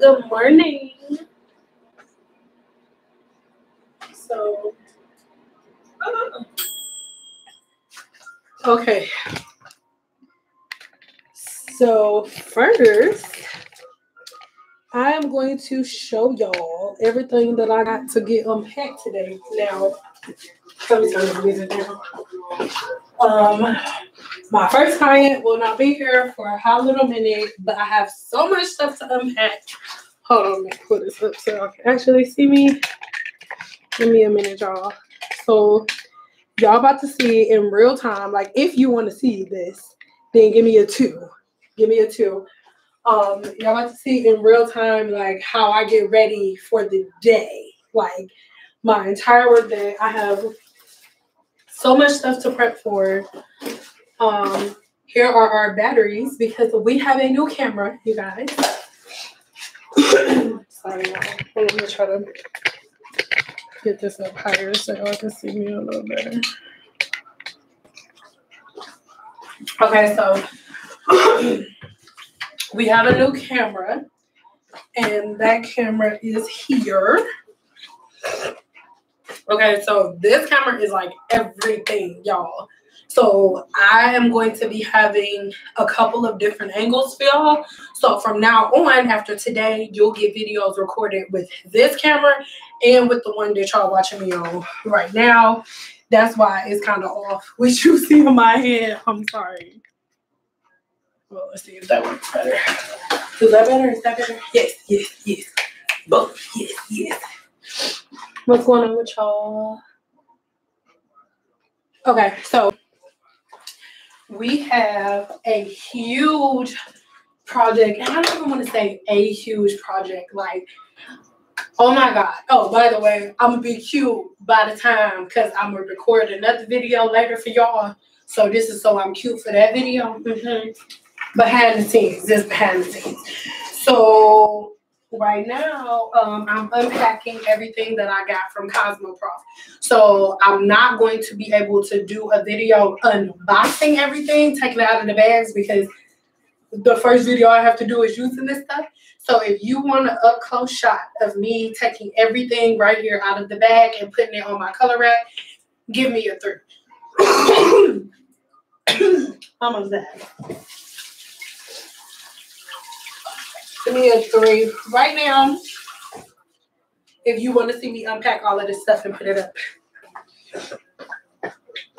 Good morning. So, okay. So first, I am going to show y'all everything that I got to get unpacked today. Now, let me turn the music down. My first client will not be here for a hot little minute, but I have so much stuff to unpack. Hold on, let me put this up so y'all can actually see me. Give me a minute, y'all. So y'all about to see it in real time. Like, if you want to see this, then give me a 2. Give me a 2. Y'all about to see in real time, like, how I get ready for the day. Like, my entire work day. I have so much stuff to prep for. Here are our batteries because we have a new camera, you guys. Sorry, y'all. I'm gonna try to get this up higher so y'all can see me a little better. Okay, so we have a new camera, and that camera is here. Okay, so this camera is like everything, y'all. So I am going to be having a couple of different angles for y'all. So from now on, after today, you'll get videos recorded with this camera and with the one that y'all watching me on right now. That's why it's kind of off, which you see in my head. I'm sorry. Well, let's see if that works better. Is that better? Is that better? Yes, yes, yes. Both. Yes, yes. What's going on with y'all? Okay, so we have a huge project, and I don't even want to say a huge project. Like, oh my God. Oh, by the way, I'm going to be cute by the time because I'm going to record another video later for y'all. So this is so I'm cute for that video. Behind the scenes. This behind the scenes. So right now, I'm unpacking everything that I got from Cosmetology. So I'm not going to be able to do a video unboxing everything, taking it out of the bags, because the first video I have to do is using this stuff. So if you want an up-close shot of me taking everything right here out of the bag and putting it on my color rack, give me a 3. Almost there. Give me a 3. Right now, if you want to see me unpack all of this stuff and put it up.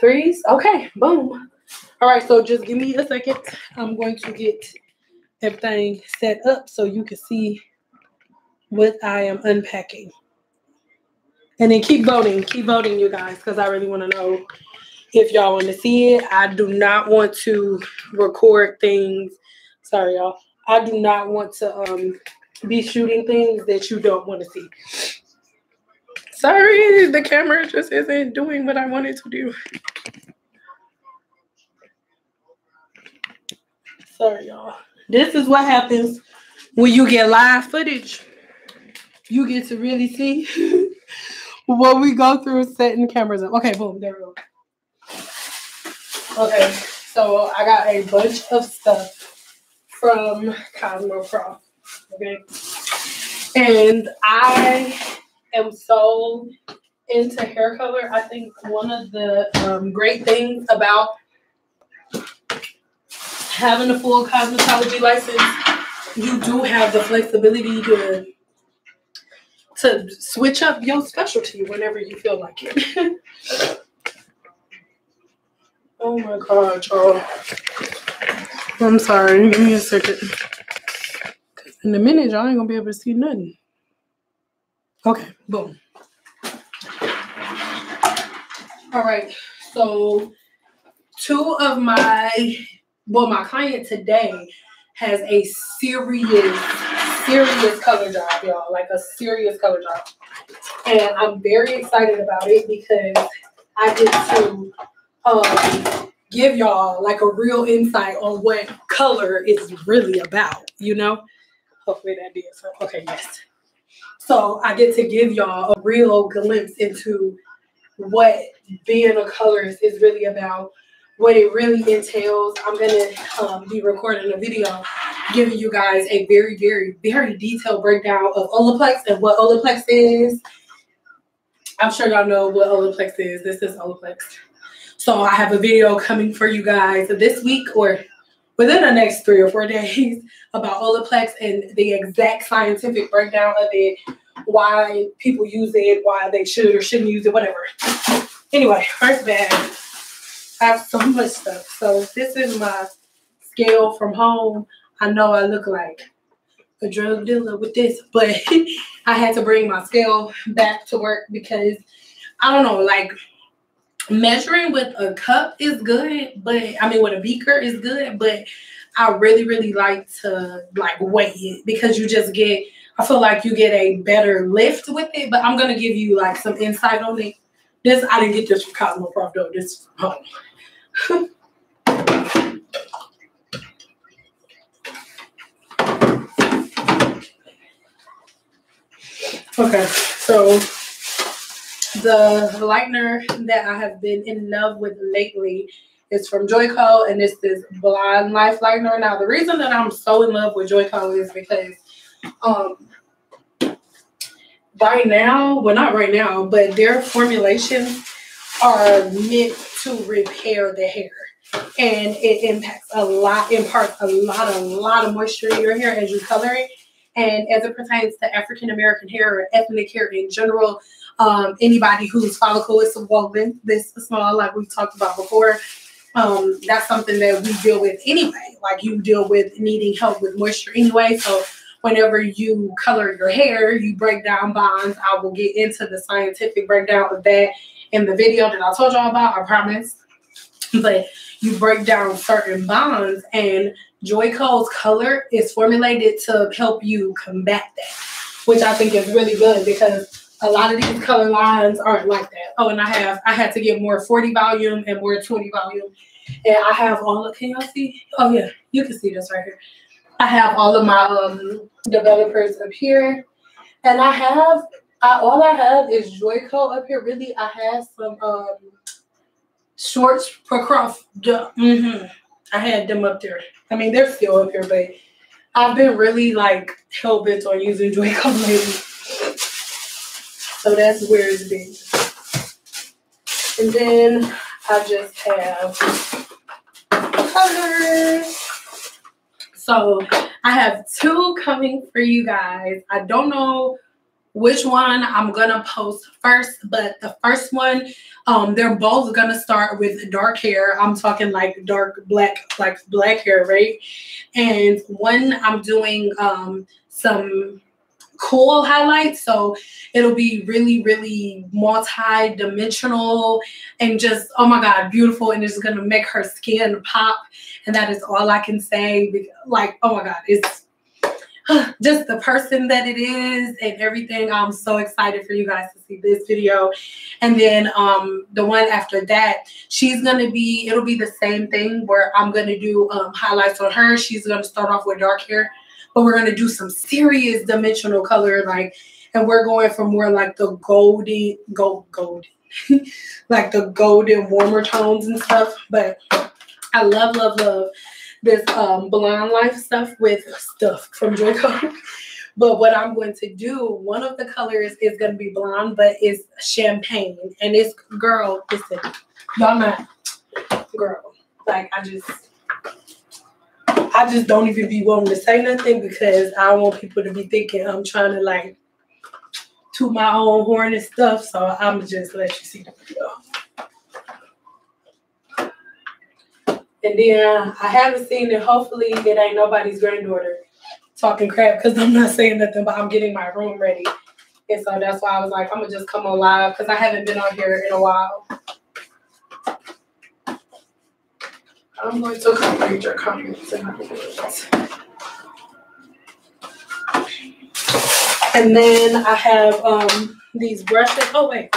3s? Okay, boom. All right, so just give me a second. I'm going to get everything set up so you can see what I am unpacking. And then keep voting, you guys, because I really want to know if y'all want to see it. I do not want to record things. Sorry, y'all. I do not want to be shooting things that you don't want to see. Sorry, the camera just isn't doing what I want it to do. Sorry, y'all. This is what happens when you get live footage. You get to really see what we go through setting cameras up. Okay, boom, there we go. Okay, so I got a bunch of stuff from Cosmetology. Okay, and I am so into hair color. I think one of the great things about having a full cosmetology license, you do have the flexibility to switch up your specialty whenever you feel like it. Oh my God, y'all. I'm sorry. Give me a second. In a minute, y'all ain't gonna be able to see nothing. Okay, boom. All right, so my client today has a serious color job, y'all. Like a serious color job. And I'm very excited about it because I get to give y'all like a real insight on what color is really about, you know? Hopefully that did so. Okay, yes. So I get to give y'all a real glimpse into what being a colorist is really about, what it really entails. I'm gonna be recording a video giving you guys a very, very, very detailed breakdown of Olaplex and what Olaplex is. I'm sure y'all know what Olaplex is. This is Olaplex. So I have a video coming for you guys this week or within the next 3 or 4 days about Olaplex and the exact scientific breakdown of it, why people use it, why they should or shouldn't use it, whatever. Anyway, first bag. I have so much stuff. So this is my scale from home. I know I look like a drug dealer with this, but I had to bring my scale back to work because I don't know, like measuring with a cup is good, but I mean with a beaker is good, but I really, really like to like weigh it because you just get, I feel like you get a better lift with it, but I'm going to give you like some insight on it. This, I didn't get this from Cosmoprof though, this is from home. Okay, so the lightener that I have been in love with lately is from Joico, and this is Blonde Life Lightener. Now, the reason that I'm so in love with Joico is because right now, well, not right now, but their formulations are meant to repair the hair. And it imparts a lot of moisture in your hair as you color it. And as it pertains to African American hair or ethnic hair in general, anybody whose follicle is swollen, this small, like we talked about before, that's something that we deal with anyway. Like you deal with needing help with moisture anyway. So whenever you color your hair, you break down bonds. I will get into the scientific breakdown of that in the video that I told y'all about, I promise. But you break down certain bonds, and Joico's color is formulated to help you combat that, which I think is really good because a lot of these color lines aren't like that. Oh, and I had to get more 40 volume and more 20 volume. And I have all of, can y'all see? Oh yeah, you can see this right here. I have all of my developers up here. And all I have is Joico up here. Really, I have some Shorts for Croft. I had them up there. I mean, they're still up here, but I've been really like hell bent on using Joico lately. So that's where it's been. And then I just have colors. So I have 2 coming for you guys. I don't know which one I'm gonna post first, but the first one, they're both gonna start with dark hair. I'm talking like dark black, like black hair, right? And one I'm doing some cool highlights, so it'll be really, really multi-dimensional and just, oh my god, beautiful, and it's gonna make her skin pop. And that is all I can say. Like, oh my god, it's just the person that it is and everything. I'm so excited for you guys to see this video. And then the one after that, it'll be the same thing where I'm gonna do highlights on her. She's gonna start off with dark hair, but we're gonna do some serious dimensional color, like, and we're going for more like the golden like the golden warmer tones and stuff. But I love this Blonde Life stuff from Joico. But what I'm going to do, one of the colors is going to be blonde, but it's champagne. And it's, girl, listen, y'all not, girl, like I just don't even be wanting to say nothing because I don't want people to be thinking I'm trying to like toot my own horn and stuff. So I'm going to just let you see the video. And then I haven't seen it. Hopefully it ain't nobody's granddaughter talking crap because I'm not saying nothing, but I'm getting my room ready. And so that's why I was like, I'm going to just come on live because I haven't been on here in a while. I'm going to read your comments. And then I have these brushes. Oh, wait.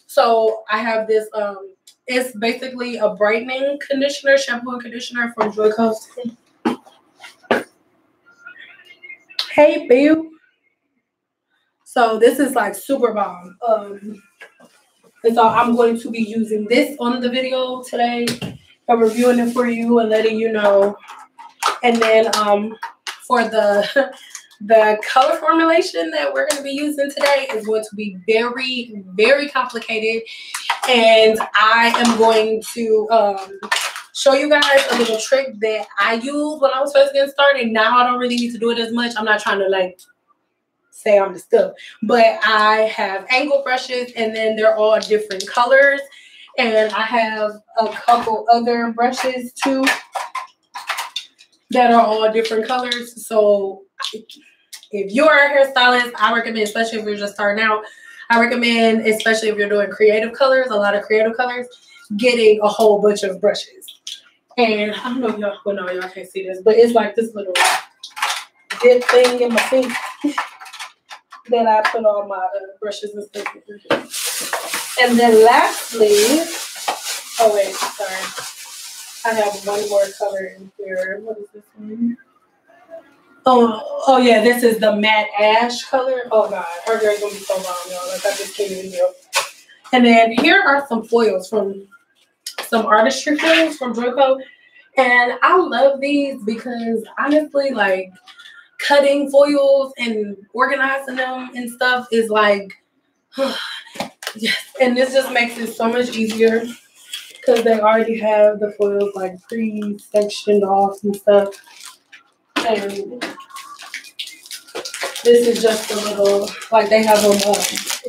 So I have this... it's basically a brightening conditioner, shampoo and conditioner from Joico. Hey, Bill. So this is like super bomb. And so I'm going to be using this on the video today. I'm reviewing it for you and letting you know. And then for the color formulation that we're going to be using today is going to be very, very complicated. And I am going to show you guys a little trick that I used when I was first getting started. Now I don't really need to do it as much. I'm not trying to like say I'm the stuff, but I have angle brushes, and then they're all different colors. And I have a couple other brushes too that are all different colors. So if you're a hairstylist, I recommend, especially if you're just starting out, I recommend, especially if you're doing creative colors, a lot of creative colors, getting a whole bunch of brushes. And I don't know if y'all, well, no, y'all can't see this, but it's like this little dip thing in my sink that I put all my brushes and stuff in. And then lastly, oh wait, sorry. I have one more color in here. What is this one? Oh yeah, this is the matte ash color. Oh god, her hair is gonna be so long, y'all. Like I just can't even deal. And then here are some foils from some artistry foils from Draco. And I love these because honestly, like cutting foils and organizing them and stuff is like, yes. And this just makes it so much easier because they already have the foils like pre-sectioned off and stuff. And this is just a little, like they have them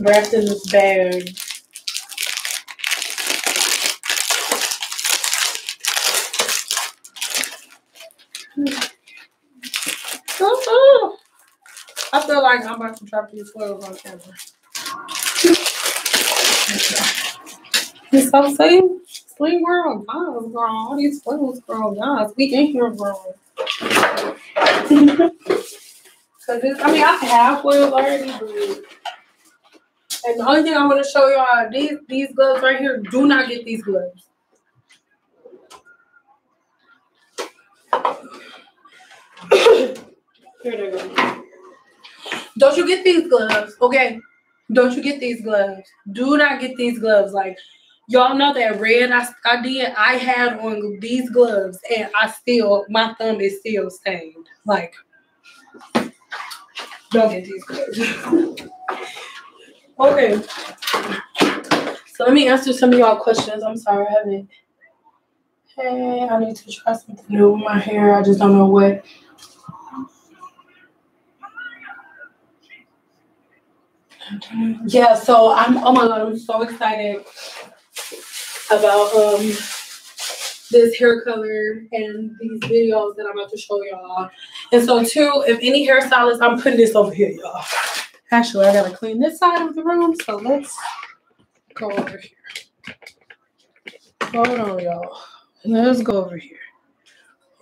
wrapped in this bag. I feel like I'm about to drop these foils on camera. It's so same. Sling world, guys, girl. All these foils, girl, guys. We in here, girl. Cause I mean, I have foils already, but and the only thing I want to show y'all, these gloves right here, do not get these gloves. Here they go. Don't you get these gloves, okay? Don't you get these gloves. Do not get these gloves. Like, y'all know that red I did, I had on these gloves, and my thumb is still stained. Like, don't get these gloves. Okay. So let me answer some of y'all questions. I'm sorry, I haven't. Hey, I need to try something new with my hair. I just don't know what. Yeah, so oh my god, I'm so excited about this hair color and these videos that I'm about to show y'all. And so too, if any hairstylist, I'm putting this over here, y'all. Actually, I gotta clean this side of the room, so let's go over here. Hold on, y'all. Let's go over here.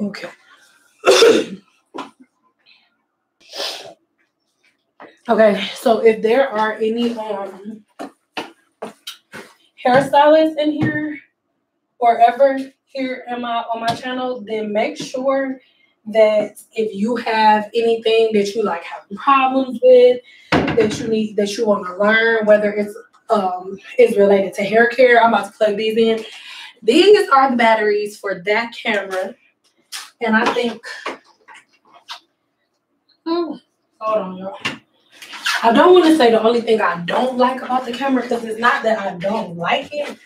Okay. Okay, so if there are any hairstylists in here or ever here on my channel, then make sure that if you have anything that you like having problems with, that you want to learn, whether it's related to hair care, I'm about to plug these in. These are the batteries for that camera, and I think, hold on, y'all. I don't want to say the only thing I don't like about the camera, because it's not that I don't like it,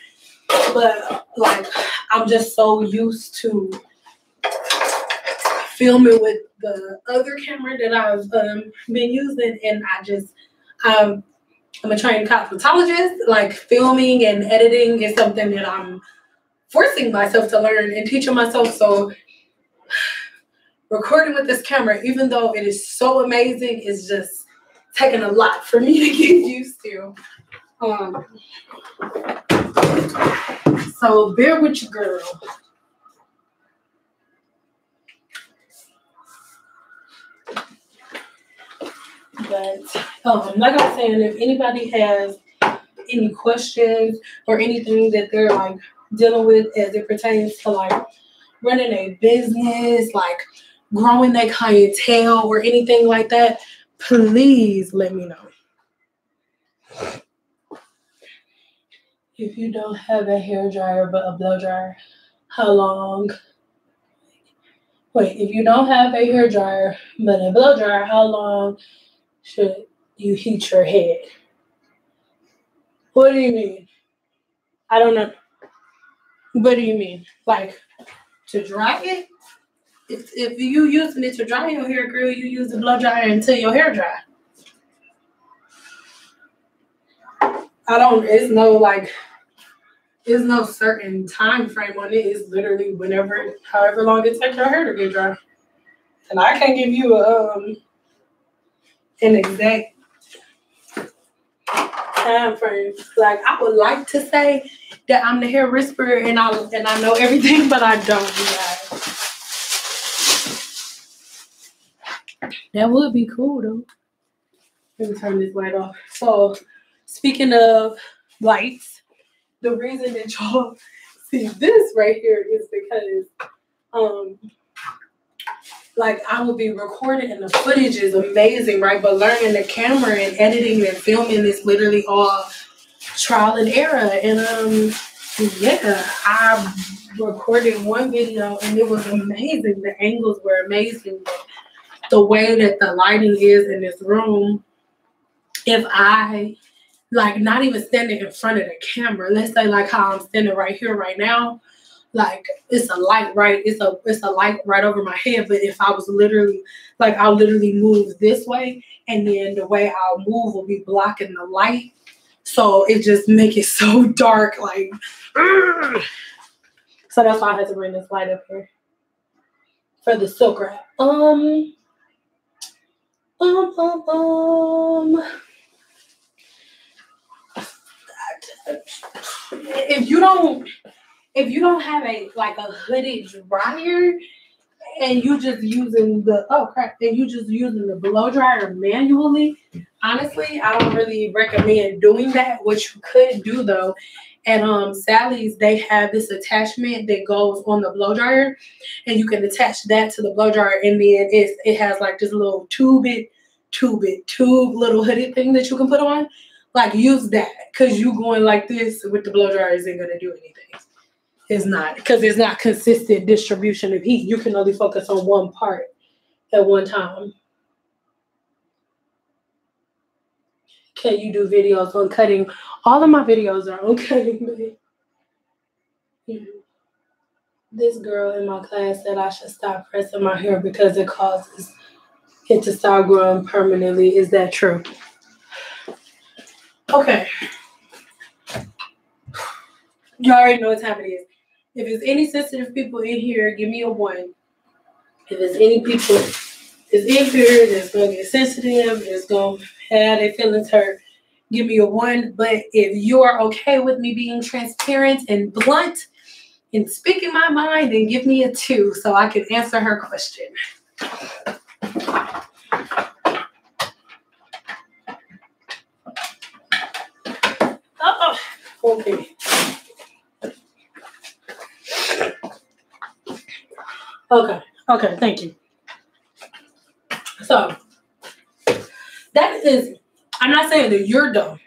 but like I'm just so used to filming with the other camera that I've been using, and I'm a trained cosmetologist. Like filming and editing is something that I'm forcing myself to learn and teaching myself. So recording with this camera, even though it is so amazing, is just taking a lot for me to get used to. So bear with your girl. But like I was saying, if anybody has any questions or anything that they're like dealing with as it pertains to like running a business, like growing their clientele or anything like that, please let me know. If you don't have a hair dryer but a blow dryer, how long Wait, if you don't have a hair dryer but a blow dryer, how long should you heat your head? What do you mean? I don't know. What do you mean? Like to dry it? If you using it to dry your hair, girl, you use the blow dryer until your hair dry. It's no certain time frame on it. It's literally however long it takes your hair to get dry. And I can't give you an exact time frame. Like I would like to say that I'm the hair whisperer and I know everything, but I don't. That would be cool though. Let me turn this light off. So speaking of lights, the reason that y'all see this right here is because like I will be recording and the footage is amazing, right? But learning the camera and editing and filming is literally all trial and error. And I recorded one video and it was amazing. The angles were amazing. The way that the lighting is in this room, if I like not even standing in front of the camera, let's say like how I'm standing right here right now, like it's a light it's a light right over my head. But if I was literally like I'll literally move this way and then the way I'll move will be blocking the light. So it just make it so dark, like so that's why I had to bring this light up here for the silk wrap. If you don't have a hooded dryer and you just using the blow dryer manually, honestly, I don't really recommend doing that. What you could do though, at Sally's, they have this attachment that goes on the blow dryer, and you can attach that to the blow dryer, and then it has like this little tube little hooded thing that you can put on. Like use that, because you going like this with the blow dryer isn't gonna do anything. It's not, because it's not consistent distribution of heat. You can only focus on one part at one time. Can you do videos on cutting? All of my videos are on cutting. This girl in my class said I should stop pressing my hair because it causes it to start growing permanently. Is that true? Okay. You already know what time it is. If there's any sensitive people in here, give me a 1. If there's any people that's in here that's going to get sensitive, that's going to have their feelings hurt, give me a 1. But if you are okay with me being transparent and blunt and speaking my mind, then give me a 2 so I can answer her question. Okay. Okay, thank you. So, that is, I'm not saying that you're dumb,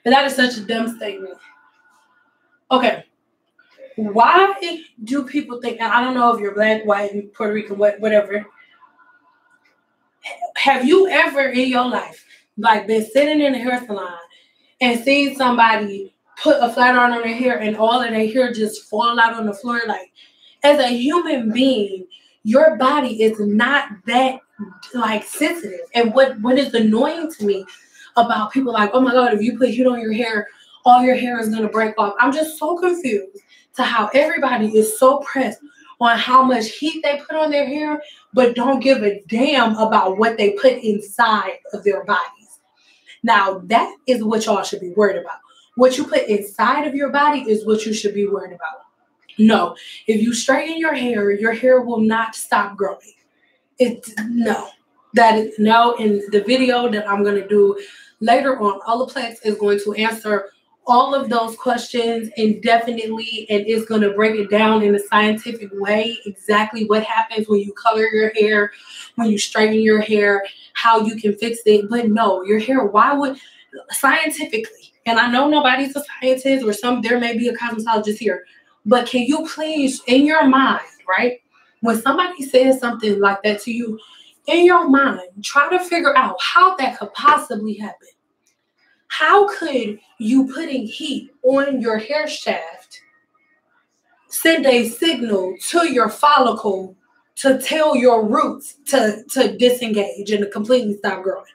but that is such a dumb statement. Okay, why do people think, and I don't know if you're black, white, Puerto Rican, whatever, have you ever in your life, like, been sitting in a hair salon and seen somebody put a flat iron on their hair and all of their hair just fall out on the floor? Like, as a human being, your body is not that like sensitive. And what is annoying to me about people like, oh my God, if you put heat on your hair, all your hair is gonna break off. I'm just so confused to how everybody is so pressed on how much heat they put on their hair, but don't give a damn about what they put inside of their bodies. Now, that is what y'all should be worried about. What you put inside of your body is what you should be worried about. No, if you straighten your hair will not stop growing. No. And the video that I'm going to do later on, Olaplex is going to answer all of those questions indefinitely, and it's going to break it down in a scientific way, exactly what happens when you color your hair, when you straighten your hair, how you can fix it. But no, your hair, scientifically, and I know nobody's a scientist, or there may be a cosmetologist here, but can you please, in your mind, right? when somebody says something like that to you, in your mind, try to figure out how that could possibly happen. How could you putting heat on your hair shaft send a signal to your follicle to tell your roots to disengage and to completely stop growing?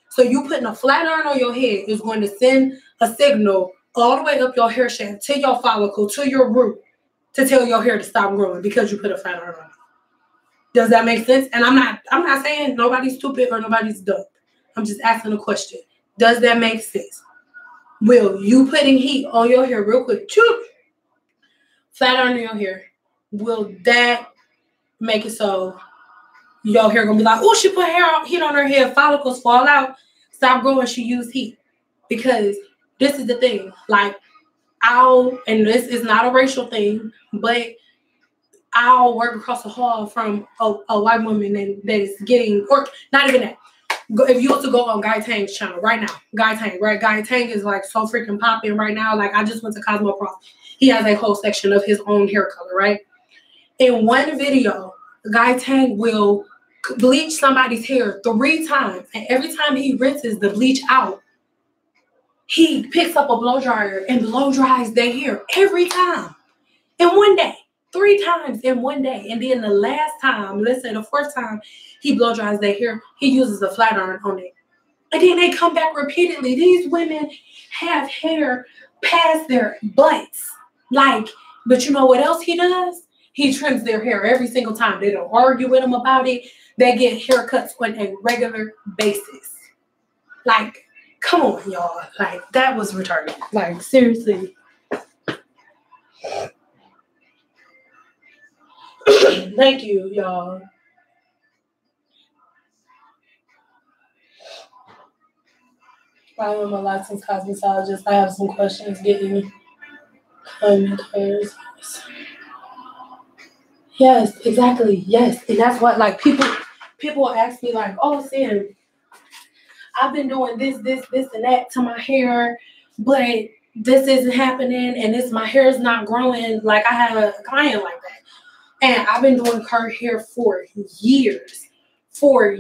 So you putting a flat iron on your head is going to send a signal all the way up your hair shaft to your follicle, to your root, to tell your hair to stop growing because you put a flat iron on it. Does that make sense? And I'm not saying nobody's stupid or nobody's dumb. I'm just asking a question. Does that make sense? Will you putting heat on your hair real quick, flat iron on your hair, will that make it so your hair gonna be like, oh, she put heat on her hair, follicles fall out, stop growing, she used heat? Because this is the thing, like, and this is not a racial thing, but I'll work across the hall from a white woman that is getting, or not even that. If you also go on Guy Tang's channel right now, Guy Tang, right? Guy Tang is like so freaking popping right now. Like, I just went to Cosmetology. He has a whole section of his own hair color, right? In one video, Guy Tang will bleach somebody's hair 3 times, and every time he rinses the bleach out, he picks up a blow dryer and blow dries their hair every time in one day. 3 times in one day. And then the last time, let's say the 4th time he blow dries their hair, he uses a flat iron on it. And then they come back repeatedly. These women have hair past their butts. Like, but you know what else he does? He trims their hair every single time. They don't argue with him about it. They get haircuts on a regular basis. Like, come on, y'all. Like, that was retarded. Like, seriously. Thank you, y'all. I am a licensed cosmetologist. I have some questions getting commenters. Yes, exactly. Yes. And that's what, like, people ask me, like, oh, Sam, I've been doing this, and that to my hair, but this isn't happening, and my hair is not growing. Like, I have a client like that. And I've been doing her hair for years. But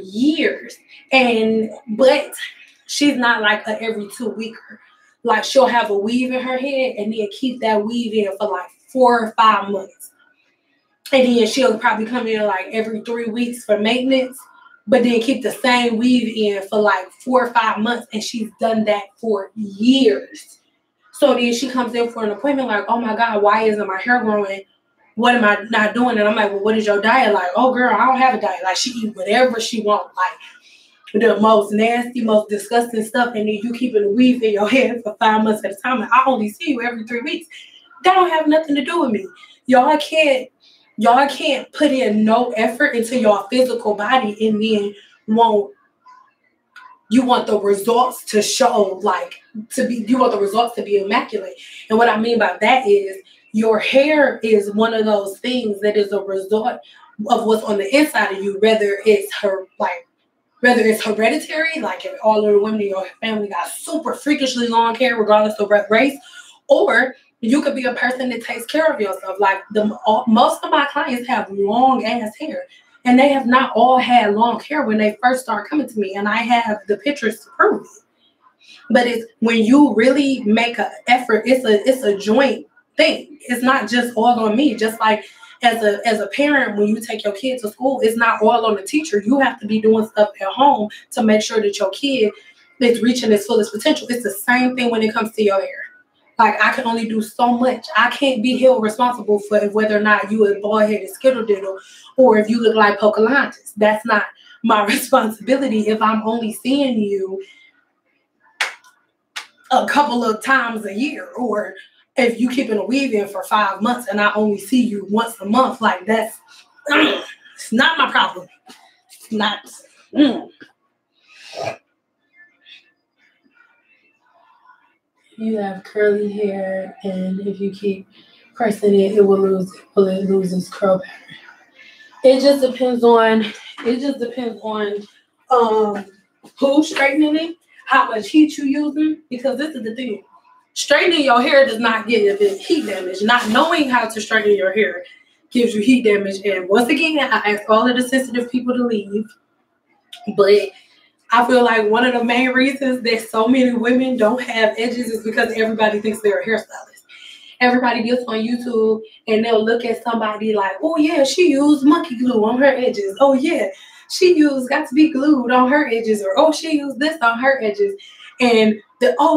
she's not like a every 2 weeker. Like, she'll have a weave in her head and then keep that weave in for like 4 or 5 months. And then she'll probably come in like every 3 weeks for maintenance, but then keep the same weave in for like 4 or 5 months. And she's done that for years. So then she comes in for an appointment like, oh my God, why isn't my hair growing? What am I not doing? And I'm like, well, what is your diet like? Oh, girl, I don't have a diet. Like, she eat whatever she wants. Like, the most nasty, most disgusting stuff. And then you keeping a weave in your head for 5 months at a time. And I only see you every 3 weeks. That don't have nothing to do with me. Y'all can't put in no effort into your physical body and then you want the results to show, you want the results to be immaculate. And what I mean by that is, your hair is one of those things that is a result of what's on the inside of you, whether it's hereditary, like if all of the women in your family got super freakishly long hair, regardless of race, or you could be a person that takes care of yourself. Like, most of my clients have long ass hair, and they have not all had long hair when they first start coming to me, and I have the pictures to prove it. But it's when you really make an effort, it's a joint thing. It's not just all on me. Just like as a parent, when you take your kid to school, it's not all on the teacher. You have to be doing stuff at home to make sure that your kid is reaching its fullest potential. It's the same thing when it comes to your hair. Like, I can only do so much. I can't be held responsible for whether or not you a bald-headed skittle diddle or if you look like Pocahontas. That's not my responsibility if I'm only seeing you a couple of times a year, or if you keeping a weave in for 5 months and I only see you once a month. Like, that's it's not my problem. It's not. You have curly hair, and if you keep pressing it, will it lose its curl pattern? It just depends on who's straightening it, how much heat you using, because this is the thing. Straightening your hair does not get a bit heat damage. Not knowing how to straighten your hair gives you heat damage. And once again, I ask all of the sensitive people to leave. But I feel like one of the main reasons that so many women don't have edges is because everybody thinks they're a hairstylist. Everybody gets on YouTube and they'll look at somebody like, oh yeah, she used monkey glue on her edges. Oh yeah, she used got to be glued on her edges. Or oh, she used this on her edges. And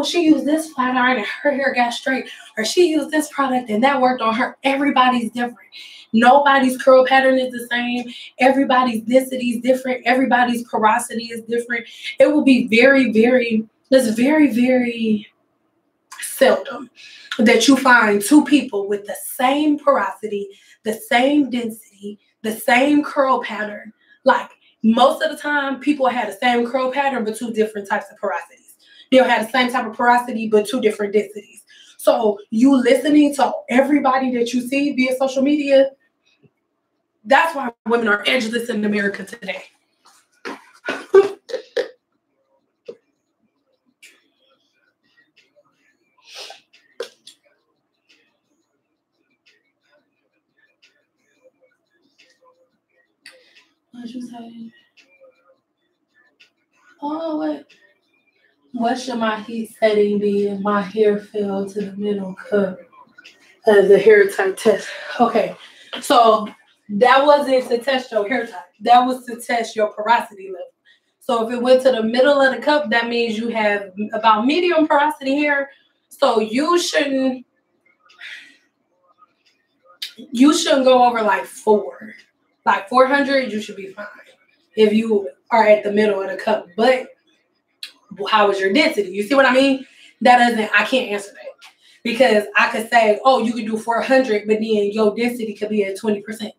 she used this flat iron and her hair got straight. Or she used this product and that worked on her. Everybody's different. Nobody's curl pattern is the same. Everybody's density is different. Everybody's porosity is different. It will be very, very seldom that you find two people with the same porosity, the same density, the same curl pattern. Like most of the time, people have the same curl pattern, but two different types of porosities. They'll have the same type of porosity, but two different densities. So you listening to everybody that you see via social media, that's why women are edgeless in America today. What you say? Oh, what should my heat setting be if my hair fell to the middle cup of the hair type test? Okay, so that wasn't to test your hair type. That was to test your porosity level. So if it went to the middle of the cup, that means you have about medium porosity hair. So you shouldn't go over like 4. Like 400, you should be fine if you are at the middle of the cup. But how is your density? You see what I mean? I can't answer that. Because I could say, oh, you could do 400, but then your density could be at 20%.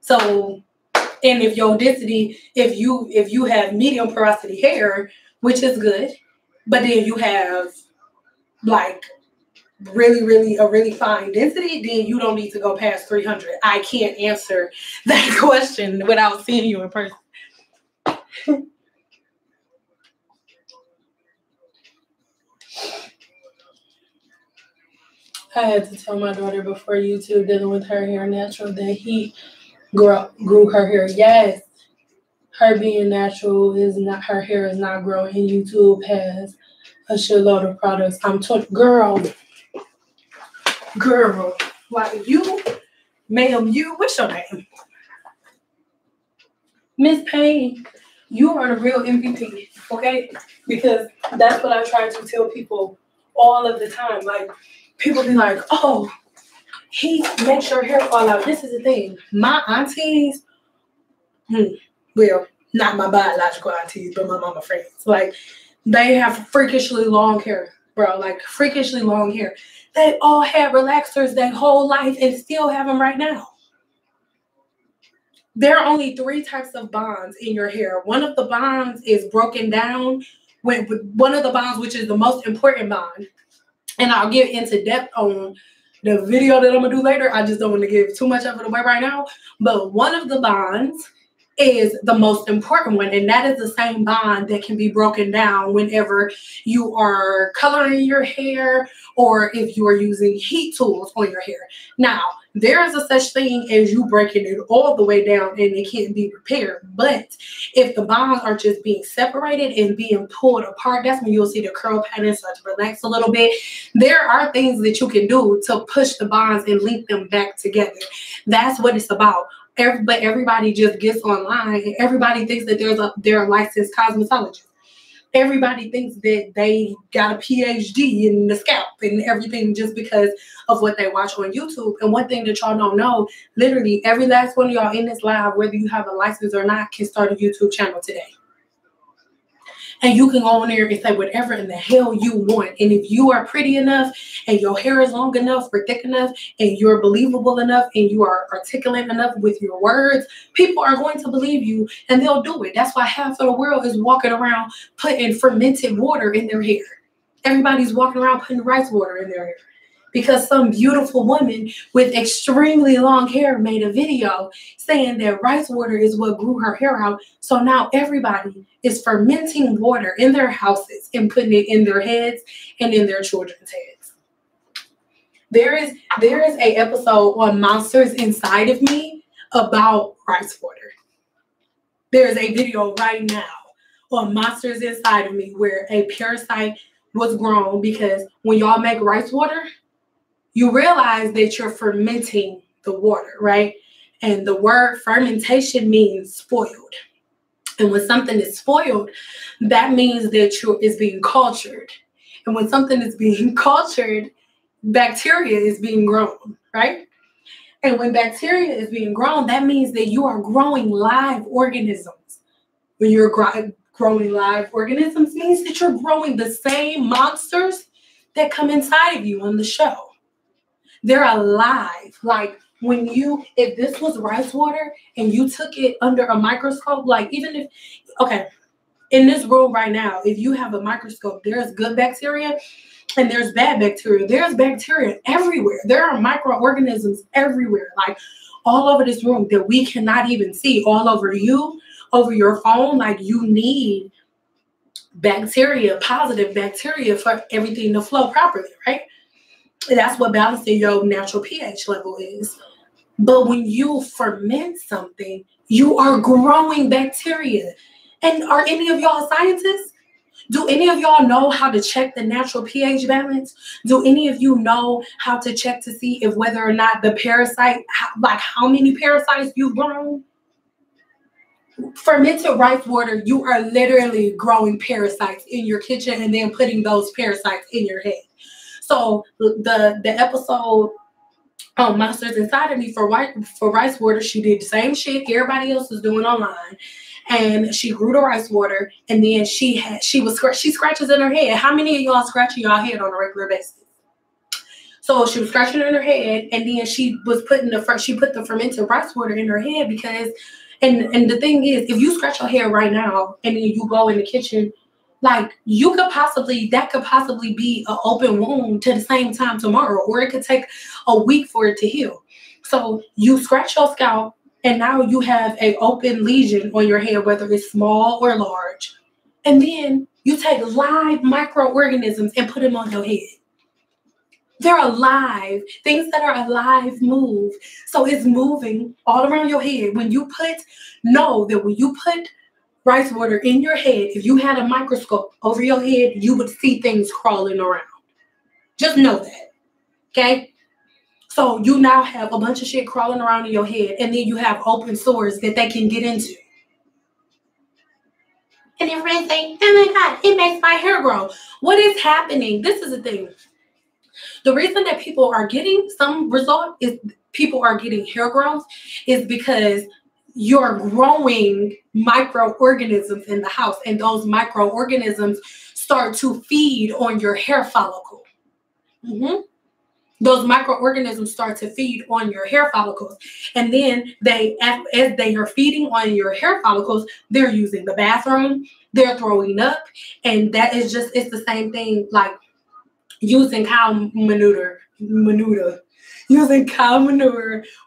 So, and if your density, if you have medium porosity hair, which is good, but then you have like really fine density, then you don't need to go past 300. I can't answer that question without seeing you in person. I had to tell my daughter before YouTube dealing with her hair natural that heat grew her hair. Yes, her being natural is not, her hair is not growing. YouTube has a shitload of products. Girl, like you, ma'am, what's your name? Miss Payne, you are the real MVP, okay? Because that's what I try to tell people all of the time. Like, people be like, oh, he makes your hair fall out. This is the thing. My aunties, well, not my biological aunties, but my mama friends. Like, they have freakishly long hair, bro. Like, freakishly long hair. They all had relaxers their whole life and still have them right now. There are only 3 types of bonds in your hair. One of the bonds is broken down. One of the bonds, which is the most important bond, and I'll get into depth on the video that I'm going to do later. I just don't want to give too much of it away right now. But one of the bonds is the most important one, and that is the same bond that can be broken down whenever you are coloring your hair or if you are using heat tools on your hair. Now, there is a such thing as you breaking it all the way down and it can't be repaired. But if the bonds are just being separated and being pulled apart, that's when you'll see the curl pattern start to relax a little bit. There are things that you can do to push the bonds and link them back together. That's what it's about. But everybody just gets online and everybody thinks that they're a licensed cosmetologist. Everybody thinks that they got a PhD in the scalp and everything just because of what they watch on YouTube. And one thing that y'all don't know, literally every last one of y'all in this live, whether you have a license or not, can start a YouTube channel today. And you can go on there and say whatever in the hell you want. And if you are pretty enough and your hair is long enough or thick enough and you're believable enough and you are articulate enough with your words, people are going to believe you and they'll do it. That's why half of the world is walking around putting fermented water in their hair. Everybody's walking around putting rice water in their hair. Because some beautiful woman with extremely long hair made a video saying that rice water is what grew her hair out. So now everybody is fermenting water in their houses and putting it in their heads and in their children's heads. There is a episode on Monsters Inside of Me about rice water. There's a video right now on Monsters Inside of Me where a parasite was grown because when y'all make rice water, you realize that you're fermenting the water, right? And the word fermentation means spoiled. And when something is spoiled, that means that it's being cultured. And when something is being cultured, bacteria is being grown, right? And when bacteria is being grown, that means that you are growing live organisms. When you're growing live organisms, means that you're growing the same monsters that come inside of you on the show. They're alive. Like if this was rice water and you took it under a microscope, like even if, okay, in this room right now, if you have a microscope, there's good bacteria and there's bad bacteria. There's bacteria everywhere. There are microorganisms everywhere, like all over this room that we cannot even see, all over you, over your phone. Like you need bacteria, positive bacteria for everything to flow properly, right? That's what balancing your natural pH level is. But when you ferment something, you are growing bacteria. And are any of y'all scientists? Do any of y'all know how to check the natural pH balance? Do any of you know how to check to see if whether or not the parasite, like how many parasites you've grown? Fermented rice water, you are literally growing parasites in your kitchen and then putting those parasites in your head. So the episode Monsters Inside of Me for rice water, she did the same shit everybody else was doing online. And she grew the rice water, and then she scratches in her head. How many of y'all scratching y'all head on a regular basis? So she was scratching in her head, and then she put the fermented rice water in her head because, and the thing is, if you scratch your head right now, and then you go in the kitchen, like that could possibly be an open wound to the same time tomorrow, or it could take a week for it to heal. So you scratch your scalp, and now you have an open lesion on your head, whether it's small or large. And then you take live microorganisms and put them on your head. They're alive. Things that are alive move. So it's moving all around your head. When you put rice water in your head, if you had a microscope over your head, you would see things crawling around. Just know that. Okay? So you now have a bunch of shit crawling around in your head, and then you have open sores that they can get into. And everybody's saying, oh my God, it makes my hair grow. What is happening? This is the thing. The reason that people are getting some result is people are getting hair growth is because you're growing microorganisms in the house, and those microorganisms start to feed on your hair follicle. Those microorganisms start to feed on your hair follicles. And then as they are feeding on your hair follicles, they're using the bathroom, they're throwing up. And that is it's the same thing like using cow manure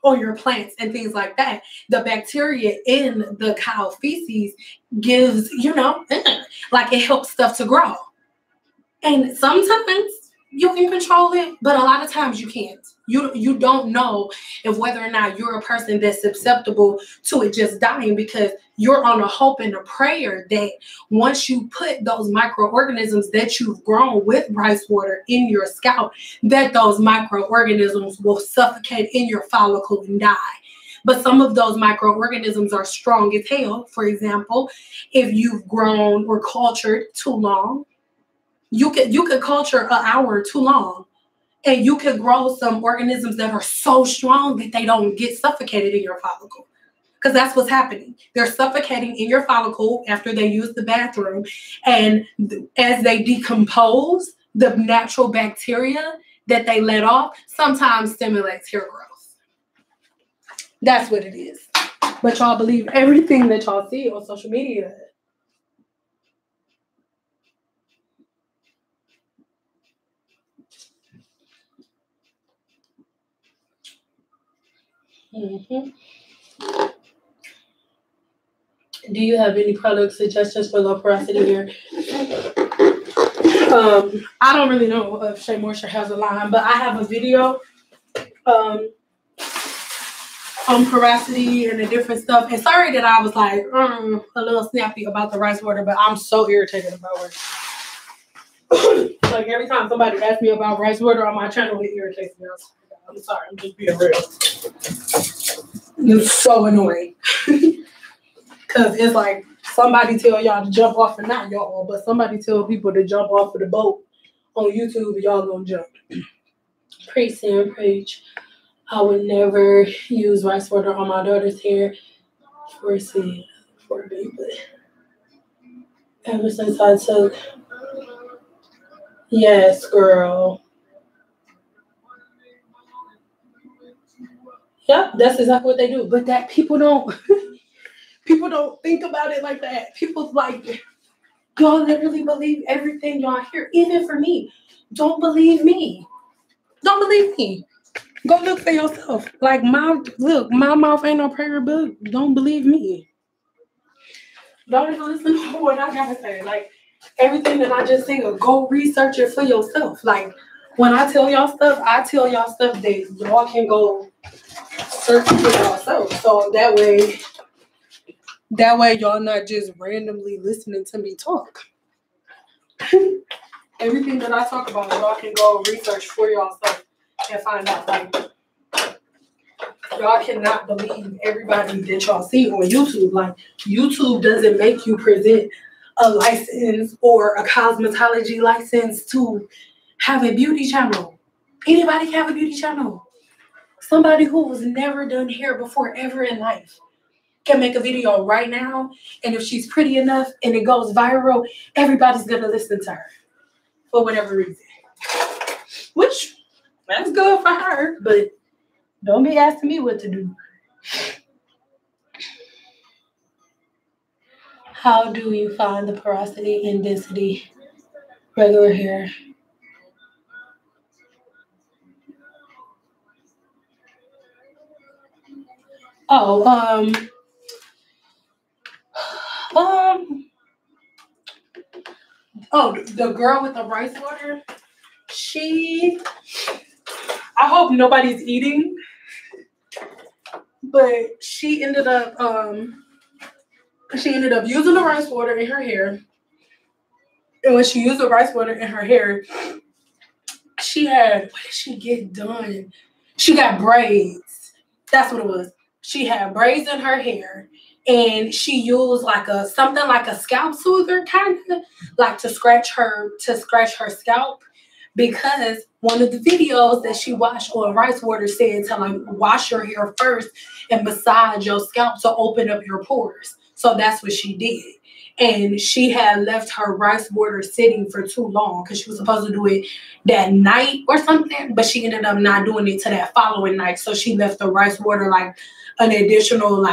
on your plants and things like that. The bacteria in the cow feces gives, like it helps stuff to grow. And sometimes you can control it, but a lot of times you can't. You don't know if whether or not you're a person that's susceptible to it just dying, because you're on a hope and a prayer that once you put those microorganisms that you've grown with rice water in your scalp, that those microorganisms will suffocate in your follicle and die. But some of those microorganisms are strong as hell. For example, if you've grown or cultured too long, you could culture an hour too long, and you could grow some organisms that are so strong that they don't get suffocated in your follicle. Because that's what's happening. They're suffocating in your follicle after they use the bathroom. And as they decompose, the natural bacteria that they let off sometimes stimulates hair growth. That's what it is. But y'all believe everything that y'all see on social media. Do you have any product suggestions for low porosity hair? I don't really know if Shea Moisture has a line, but I have a video on porosity and the different stuff. And sorry that I was like a little snappy about the rice water, but I'm so irritated about it. Like every time somebody asks me about rice water on my channel, it irritates me. I'm sorry, I'm just being real. It's so annoying. Because it's like somebody tell y'all to jump off, and not y'all, but somebody tell people to jump off of the boat on YouTube and y'all gonna jump. Preach and preach. I would never use rice water on my daughter's hair for a baby. Ever since I took, yes, girl. Yep, that's exactly what they do. But that people don't think about it like that. People like, y'all literally believe everything y'all hear. Even for me, don't believe me. Don't believe me. Go look for yourself. Like my mouth ain't no prayer book. Don't believe me. Don't even listen to what I gotta say. Like everything that I just say, go research it for yourself. Like when I tell y'all stuff that y'all can go search for yourself. So that way y'all not just randomly listening to me talk. Everything that I talk about, y'all can go research for yourself and find out. Like y'all cannot believe everybody that y'all see on YouTube. Like YouTube doesn't make you present a license or a cosmetology license to have a beauty channel. Anybody can have a beauty channel. Somebody who was never done hair before ever in life can make a video right now, and if she's pretty enough and it goes viral, everybody's gonna listen to her for whatever reason. Which that's good for her, but don't be asking me what to do. How do you find the porosity and density? Regular hair. The girl with the rice water, I hope nobody's eating, but she ended up using the rice water in her hair. And when she used the rice water in her hair, what did she get done? She got braids. That's what it was. She had braids in her hair, and she used something like a scalp soother, kind of like to scratch her scalp, because one of the videos that she watched on rice water said to like wash your hair first and massage your scalp to open up your pores. So that's what she did. And she had left her rice water sitting for too long because she was supposed to do it that night or something, but she ended up not doing it to that following night. So she left the rice water like an additional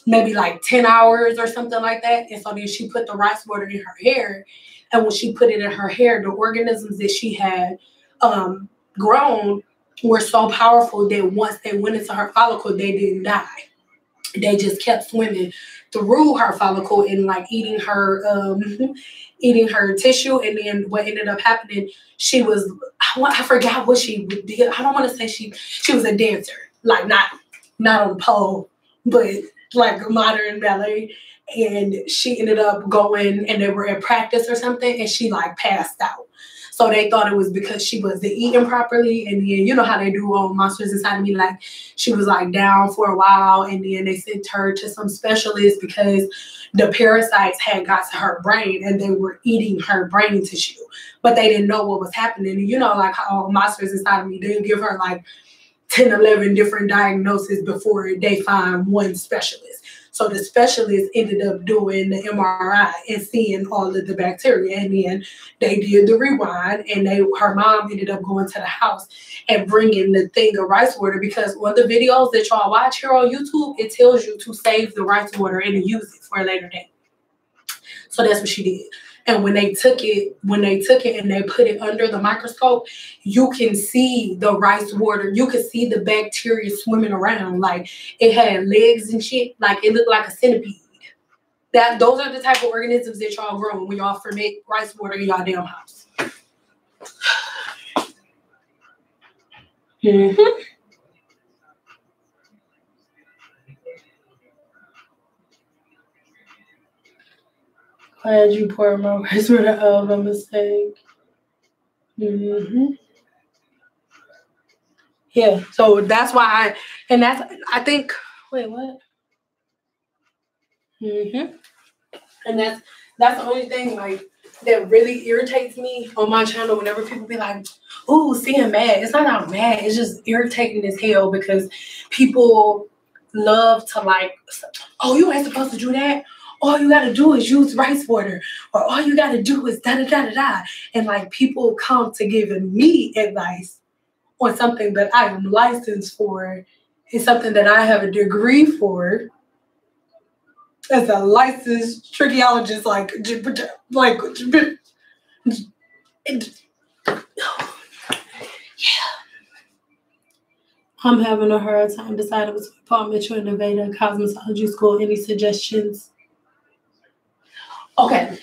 maybe 10 hours or something like that. And so then she put the rice water in her hair. And when she put it in her hair, the organisms that she had grown were so powerful that once they went into her follicle, they didn't die. They just kept swimming through her follicle and eating her tissue. And then what ended up happening, I forgot what she did. I don't want to say she was a dancer, not on a pole, but like modern ballet. And she ended up going, and they were at practice or something, and she passed out. So they thought it was because she wasn't eating properly. And then you know how they do on Monsters Inside of Me, she was down for a while, and then they sent her to some specialist because the parasites had got to her brain and they were eating her brain tissue, but they didn't know what was happening. And you know, how Monsters Inside of Me, they give her 10, 11 different diagnoses before they find one specialist. So the specialist ended up doing the MRI and seeing all of the bacteria. And then they did the rewind, and her mom ended up going to the house and bringing the thing of rice water, because on the videos that y'all watch here on YouTube, it tells you to save the rice water and use it for a later date. So that's what she did. And when they took it and they put it under the microscope, you can see the rice water. You could see the bacteria swimming around. It had legs and shit. It looked like a centipede. Those are the type of organisms that y'all grow when y'all ferment rice water in y'all damn house. Mm-hmm. Glad you poured my words for the a mistake. Mm-hmm. Yeah, so that's why I think, wait, what? Mm-hmm. And that's the only thing like that really irritates me on my channel whenever people be like, "Ooh, seeing mad." It's not that I'm mad. It's just irritating as hell because people love to like, "Oh, you ain't supposed to do that. All you gotta do is use rice water, or all you gotta do is da da da da da." And like people come to giving me advice on something that I am licensed for, and something that I have a degree for as a licensed trichiologist, like, I'm having a hard time deciding between Paul Mitchell and Nevada Cosmetology School. Any suggestions? Okay.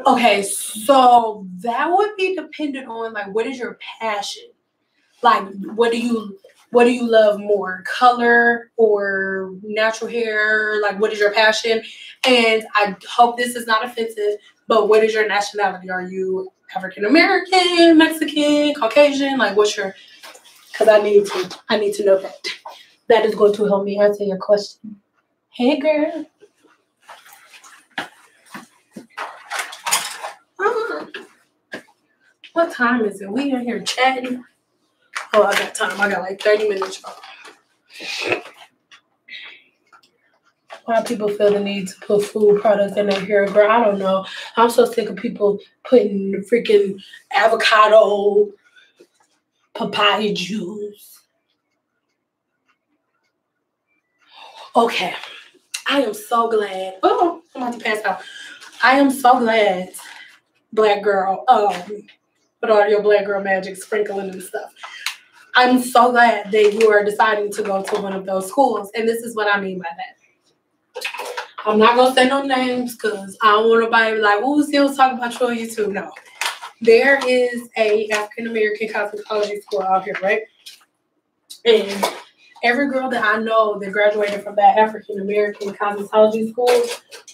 Okay, so that would be dependent on like what is your passion? Like what do you love more? Color or natural hair? Like what is your passion? And I hope this is not offensive, but what is your nationality? Are you African American, Mexican, Caucasian? Like what's your, because I need to know that. That is going to help me answer your question. Hey girl. What time is it? We in here chatting. Oh, I got time. I got like 30 minutes. Why people feel the need to put food products in their hair, girl, I don't know. I'm so sick of people putting freaking avocado, papaya juice. Okay. I am so glad. Oh, I'm about to pass out. I am so glad, black girl, with all your black girl magic sprinkling and stuff. I'm so glad that you are deciding to go to one of those schools. And this is what I mean by that. I'm not going to say no names because I don't want nobody to be like, oh, still talking about you on YouTube. No. There is a African-American cosmetology school out here, right? And every girl that I know that graduated from that African-American cosmetology school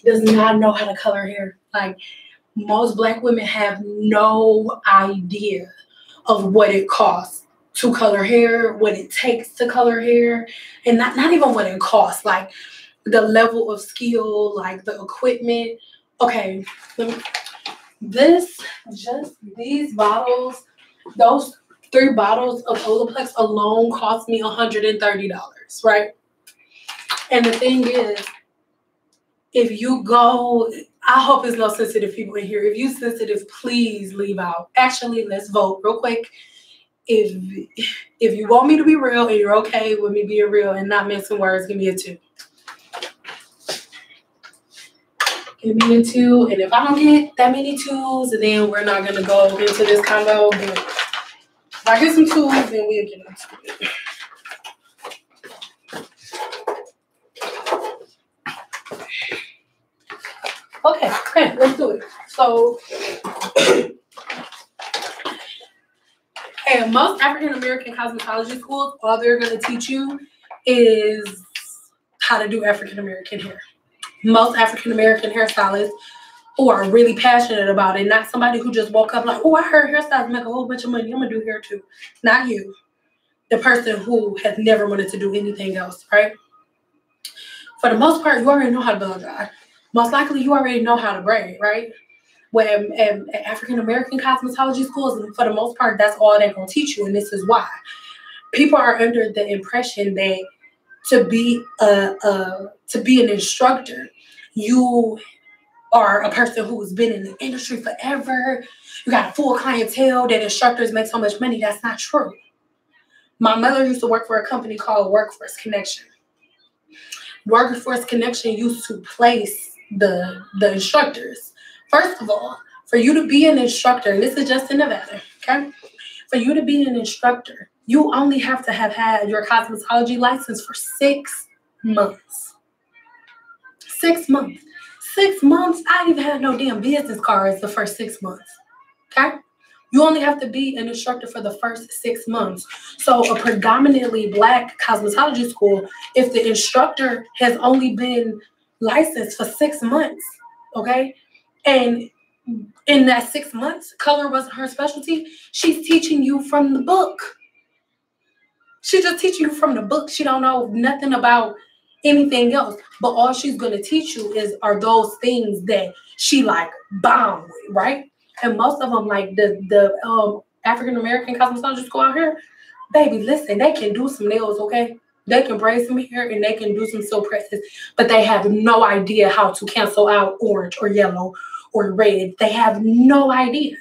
does not know how to color hair. Like, most black women have no idea of what it costs to color hair, what it takes to color hair, and not even what it costs, like the level of skill, like the equipment. Okay, these bottles, those 3 bottles of Olaplex alone cost me $130, right? And the thing is, if you go, I hope there's no sensitive people in here. If you sensitive, please leave out. Actually, let's vote real quick. If you want me to be real and you're okay with me being real and not mixing words, give me a 2. Give me a 2. And if I don't get that many 2s, then we're not gonna go into this combo. But if I get some 2s, then we'll get into it. Okay, let's do it. So, and most African American cosmetology schools, all they're going to teach you is how to do African American hair. Most African American hairstylists who are really passionate about it, not somebody who just woke up like, oh, I heard hairstylists make a whole bunch of money, I'm going to do hair too. Not you. The person who has never wanted to do anything else, right? For the most part, you already know how to blow dry. Most likely, you already know how to braid, right? When African American cosmetology schools, for the most part, that's all they're gonna teach you, and this is why people are under the impression that to be an instructor, you are a person who's been in the industry forever. You got a full clientele. That instructors make so much money. That's not true. My mother used to work for a company called Workforce Connection. Workforce Connection used to place the instructors. First of all, for you to be an instructor, and this is just in Nevada, okay? For you to be an instructor, you only have to have had your cosmetology license for 6 months. 6 months. 6 months, I didn't even have no damn business cards the first 6 months. Okay? You only have to be an instructor for the first 6 months. So a predominantly Black cosmetology school, if the instructor has only been licensed for 6 months, okay, and in that 6 months, color wasn't her specialty, she's teaching you from the book. She just teaching you from the book. She don't know nothing about anything else. But all she's going to teach you are those things that she like bomb with, right? And most of them, like the African-American cosmetologists go out here, baby, listen, they can do some nails, okay? They can braid some hair and they can do some silk presses, but they have no idea how to cancel out orange or yellow or red. They have no idea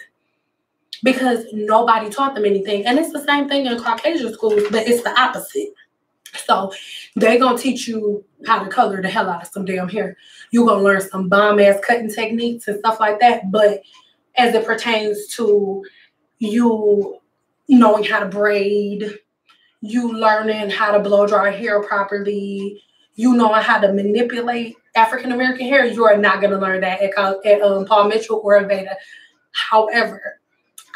because nobody taught them anything. And it's the same thing in Caucasian schools, but it's the opposite. So they're going to teach you how to color the hell out of some damn hair. You're going to learn some bomb-ass cutting techniques and stuff like that. But as it pertains to you knowing how to braid, you learning how to blow dry hair properly, you knowing how to manipulate African-American hair, you are not going to learn that at Paul Mitchell or Aveda. However,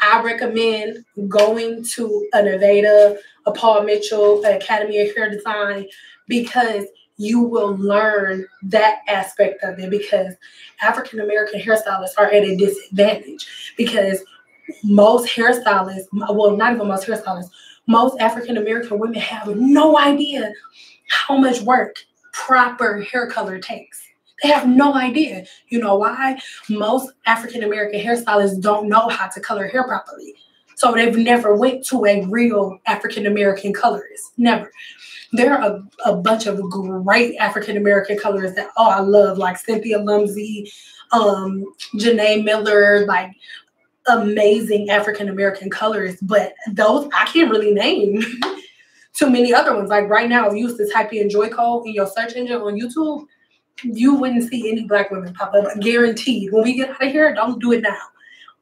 I recommend going to an Aveda, a Paul Mitchell, an Academy of Hair Design, because you will learn that aspect of it, because African-American hairstylists are at a disadvantage because most hairstylists, well, not even most hairstylists, most African-American women have no idea how much work proper hair color takes. They have no idea. You know why? Most African-American hairstylists don't know how to color hair properly. So they've never went to a real African-American colorist. Never. There are a bunch of great African-American colorists that, I love, like Cynthia Lumsey, Janae Miller, like amazing African-American colorists. But those, I can't really name too many other ones. Like right now, if you used to type in Joyco in your search engine on YouTube, you wouldn't see any Black women pop up. Guaranteed. When we get out of here, don't do it now.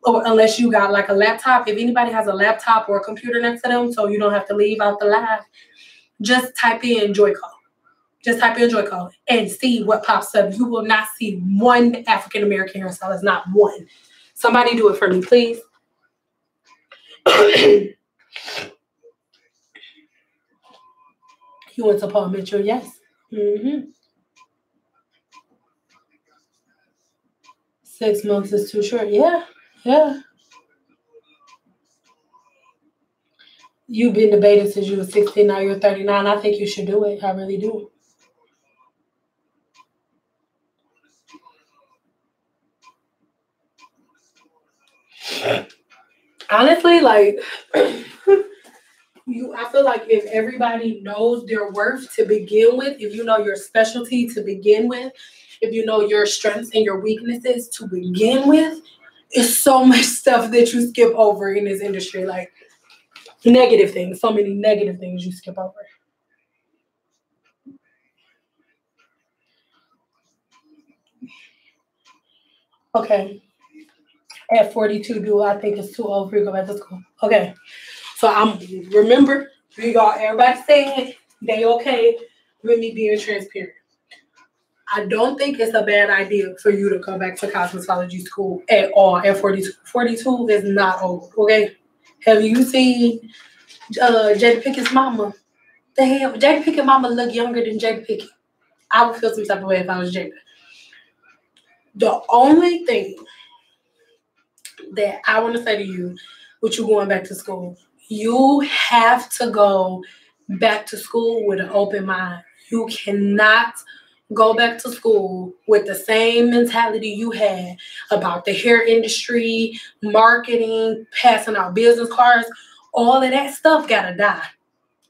Or unless you got like a laptop. If anybody has a laptop or a computer next to them so you don't have to leave out the live, just type in Joyco. Just type in Joyco and see what pops up. You will not see one African-American hairstylist, not one. Somebody do it for me, please. You went to Paul Mitchell, yes. 6 months is too short. Yeah. You've been debating since you were 16, now you're 39. I think you should do it. I really do. Honestly, like, I feel like if everybody knows their worth to begin with, if you know your specialty to begin with, if you know your strengths and your weaknesses to begin with, it's so much stuff that you skip over in this industry. Like, negative things, so many negative things you skip over. Okay. At 42, do I think it's too old for you to go back to school? Okay. So remember, everybody saying they okay with me being transparent. I don't think it's a bad idea for you to come back to cosmetology school at all at 42. 42 is not old, okay? Have you seen Jada Pickett's mama? Damn, Jada Pickett mama look younger than Jada Pickett. I would feel some type of way if I was Jada. The only thing that I want to say to you, with you going back to school, you have to go back to school with an open mind. You cannot go back to school with the same mentality you had about the hair industry, marketing, passing out business cards. All of that stuff gotta die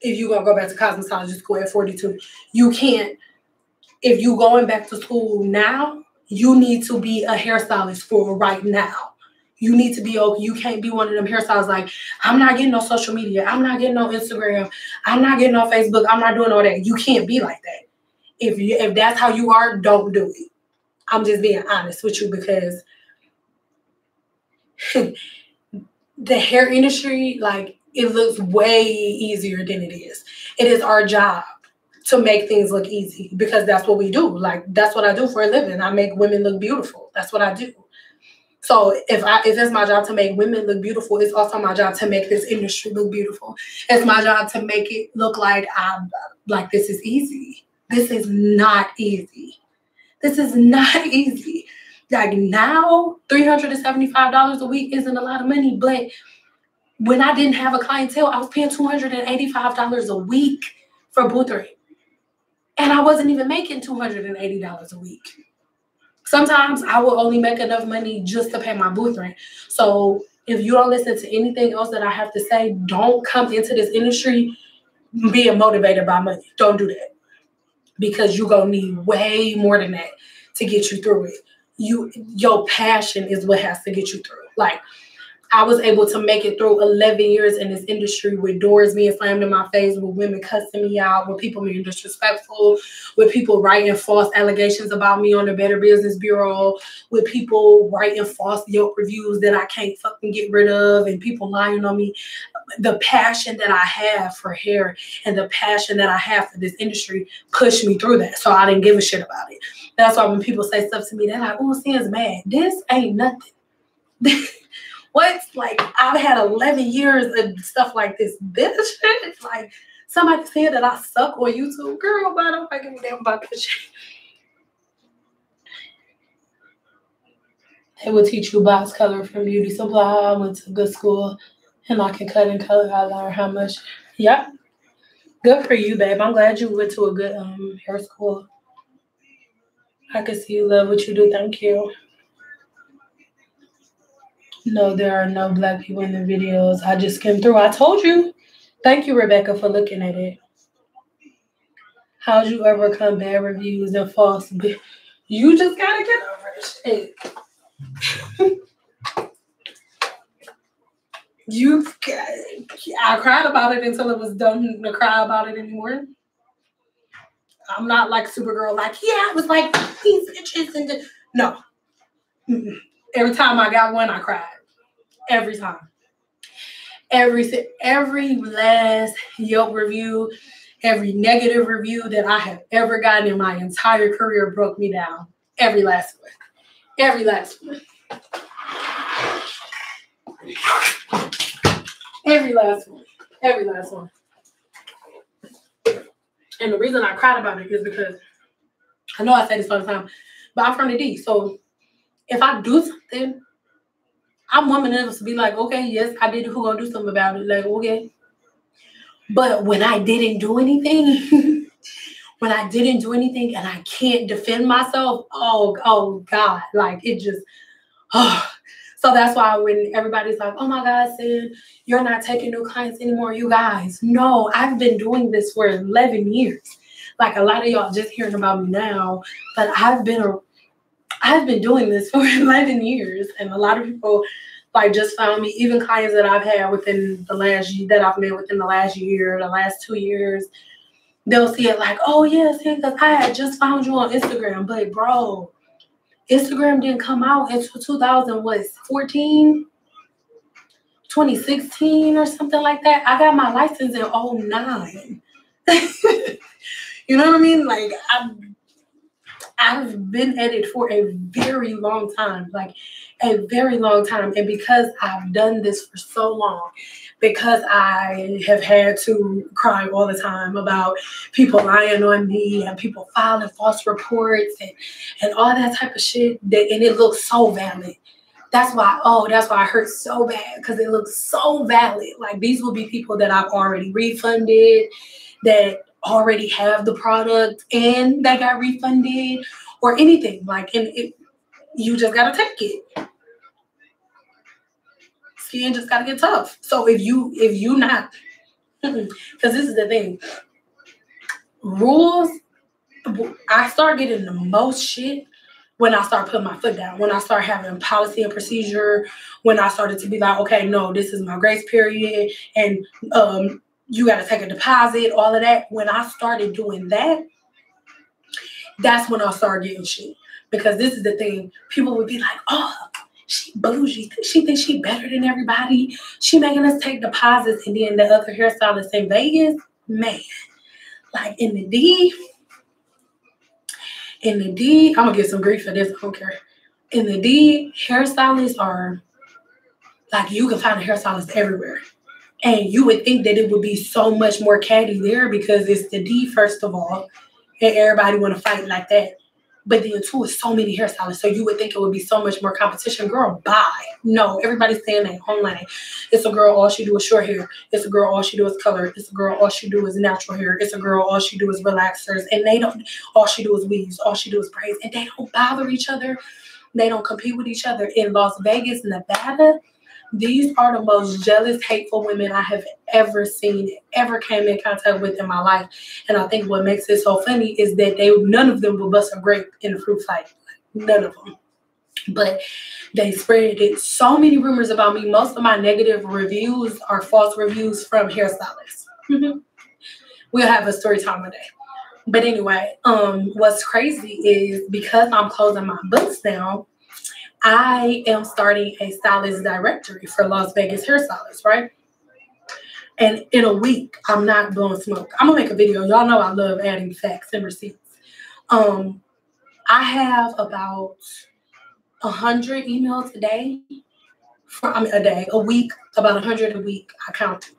if you're gonna go back to cosmetology school at 42. You can't. If you're going back to school now, you need to be a hairstylist for right now. You need to be okay. You can't be one of them hairstylists like, I'm not getting no social media. I'm not getting no Instagram. I'm not getting no Facebook. I'm not doing all that. You can't be like that. If that's how you are, don't do it. I'm just being honest with you because the hair industry, like, it looks way easier than it is. It is our job to make things look easy, because that's what we do. Like, that's what I do for a living. I make women look beautiful. That's what I do. So if it's my job to make women look beautiful, it's also my job to make this industry look beautiful. It's my job to make it look like this is easy. This is not easy. This is not easy. Like, now, $375 a week isn't a lot of money, but when I didn't have a clientele, I was paying $285 a week for booth rate. And I wasn't even making $280 a week. Sometimes I will only make enough money just to pay my booth rent. So if you don't listen to anything else that I have to say, don't come into this industry being motivated by money. Don't do that. Because you're going to need way more than that to get you through it. Your passion is what has to get you through. Like, I was able to make it through 11 years in this industry with doors being slammed in my face, with women cussing me out, with people being disrespectful, with people writing false allegations about me on the Better Business Bureau, with people writing false Yelp reviews that I can't fucking get rid of, and people lying on me. The passion that I have for hair and the passion that I have for this industry pushed me through that. So I didn't give a shit about it. That's why when people say stuff to me, they're like, oh, Sam's mad. This ain't nothing. What? Like, I've had 11 years of stuff like this. This shit, it's like somebody said that I suck on YouTube. Girl, but I don't give a damn about this shit. They will teach you box color from Beauty Supply. I went to good school and I can cut and color. I learned how much. Yep. Good for you, babe. I'm glad you went to a good hair school. I can see you love what you do. Thank you. No, there are no black people in the videos. I just skimmed through. I told you. Thank you, Rebecca, for looking at it. How'd you overcome bad reviews and false? You just gotta get over this shit. I cried about it until it was done to cry about it anymore. I'm not like Supergirl, like, yeah, I was like, these bitches and no. Every time I got one, I cried. Every time. Every last Yelp review, every negative review that I have ever gotten in my entire career broke me down. Every last one. Every last one. Every last one. Every last one. And the reason I cried about it is because I know I say this all the time, but I'm from the D. So if I do something, I'm woman enough to be like, okay, yes, I did it. Who gonna do something about it? Like, okay. But when I didn't do anything, and I can't defend myself, oh God, like it just, oh. So that's why when everybody's like, oh my God, Sid, you're not taking new clients anymore, you guys. No, I've been doing this for 11 years. Like, a lot of y'all just hearing about me now, but I've been doing this for 11 years. And a lot of people like just found me, even clients that I've had within the last year, that I've made within the last year, the last 2 years, they'll see it like, oh yes, because I had just found you on Instagram. But bro, Instagram didn't come out until 2014, 2016 or something like that. I got my license in 2009. You know what I mean? Like, I've been at it for a very long time, like a very long time. And because I've done this for so long, because I have had to cry all the time about people lying on me and people filing false reports and all that type of shit, and it looks so valid. That's why I hurt so bad, because it looks so valid. Like, these will be people that I've already refunded, that already have the product and that got refunded or anything. Like, and you just gotta take it. Skin just gotta get tough. So if you not, because this is the thing, rules, I start getting the most shit when I start putting my foot down, when I start having policy and procedure, when I started to be like, okay, no, this is my grace period, and you got to take a deposit, all of that. When I started doing that, that's when I started getting shit. Because this is the thing, people would be like, oh, she bougie, she thinks she better than everybody, she making us take deposits. And then the other hairstylist in Vegas, man, Like in the D, I'm gonna get some grief for this, I don't care. In the D, hairstylists are like, you can find a hairstylist everywhere. And you would think that it would be so much more catty there because it's the D, first of all, and everybody want to fight like that. But then, too, it's so many hairstylists, so you would think it would be so much more competition. Girl, bye. No, everybody's saying that online. It's a girl, all she do is short hair. It's a girl, all she do is color. It's a girl, all she do is natural hair. It's a girl, all she do is relaxers. And they don't, all she do is weaves. All she do is braids. And they don't bother each other. They don't compete with each other. In Las Vegas, Nevada, these are the most jealous, hateful women I have ever seen, ever came in contact with in my life. And I think what makes it so funny is that none of them will bust a grape in a fruit fight. None of them. But they spread it. So many rumors about me. Most of my negative reviews are false reviews from hairstylists. We'll have a story time today. But anyway, what's crazy is because I'm closing my books now, I am starting a stylist directory for Las Vegas hairstylists, right? And in a week, I'm not blowing smoke. I'm gonna make a video. Y'all know I love adding facts and receipts. I have about 100 emails a day. A week, about 100 a week. I count.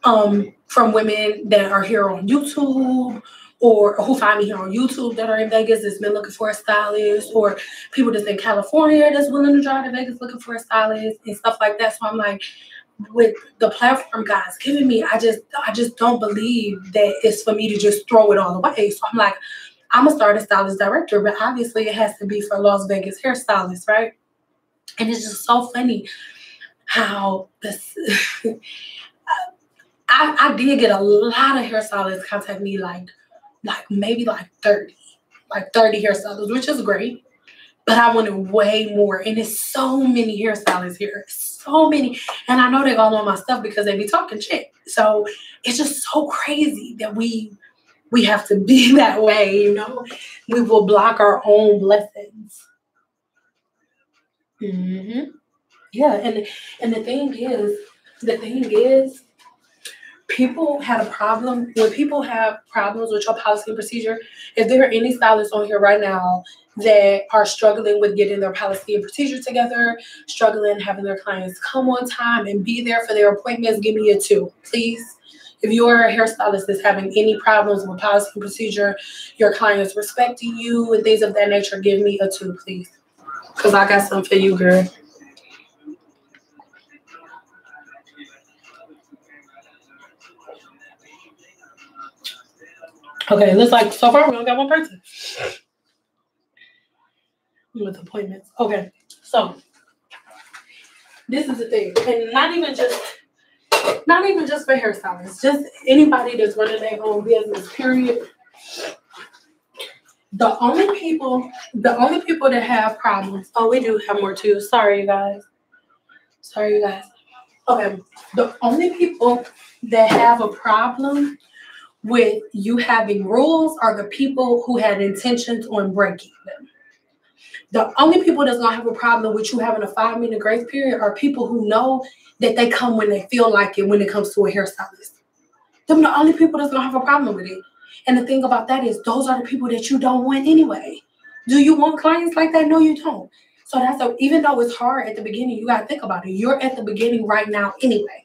From women that are here on YouTube, or who find me here on YouTube that are in Vegas that's been looking for a stylist, or people that's in California that's willing to drive to Vegas looking for a stylist and stuff like that. So I'm like, with the platform guys giving me, I just don't believe that it's for me to just throw it all away. So I'm like, I'm gonna start a stylist director, but obviously it has to be for Las Vegas hairstylists, right? And it's just so funny how this I did get a lot of hairstylists contact me, like maybe 30 hairstylists, which is great. But I wanted way more. And there's so many hairstylists here. So many. And I know they all know my stuff because they be talking shit. So it's just so crazy that we have to be that way, you know? We will block our own blessings. Yeah, and the thing is, people have a problem. When people have problems with your policy and procedure, if there are any stylists on here right now that are struggling with getting their policy and procedure together, struggling having their clients come on time and be there for their appointments, give me a 2, please. If you're a hairstylist that's having any problems with policy and procedure, your clients respecting you and things of that nature, give me a 2, please. Because I got something for you, girl. Okay, looks like so far we only got one person with appointments. Okay, so this is the thing, and not even just for hairstylists, just anybody that's running their own business, period. The only people that have problems. Oh, we do have more too. Sorry, you guys. Okay, the only people that have a problem with you having rules are the people who had intentions on breaking them. The only people that's gonna have a problem with you having a 5-minute grace period are people who know that they come when they feel like it when it comes to a hairstylist. Them the only people that's gonna have a problem with it. And the thing about that is those are the people that you don't want anyway. Do you want clients like that? No, you don't. So even though it's hard at the beginning, you gotta think about it. You're at the beginning right now anyway.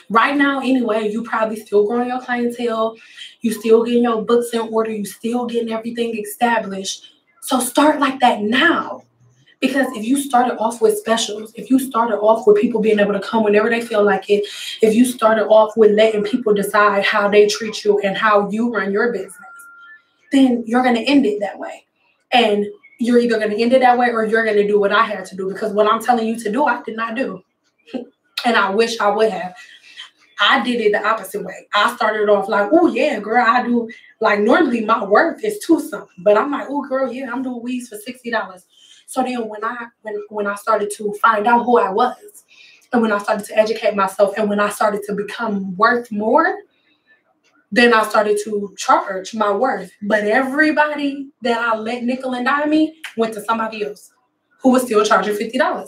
Right now, anyway, you probably still growing your clientele. You still getting your books in order. You still getting everything established. So start like that now. Because if you started off with specials, if you started off with people being able to come whenever they feel like it, if you started off with letting people decide how they treat you and how you run your business, then you're going to end it that way. And you're either going to end it that way or you're going to do what I had to do. Because what I'm telling you to do, I did not do. And I wish I would have. I did it the opposite way. I started off like, oh, yeah, girl, I do. Like, normally my worth is $2 something. But I'm like, oh, girl, yeah, I'm doing weaves for $60. So then when I started to find out who I was, and when I started to educate myself, and when I started to become worth more, then I started to charge my worth. But everybody that I let nickel and dime me went to somebody else who was still charging $50.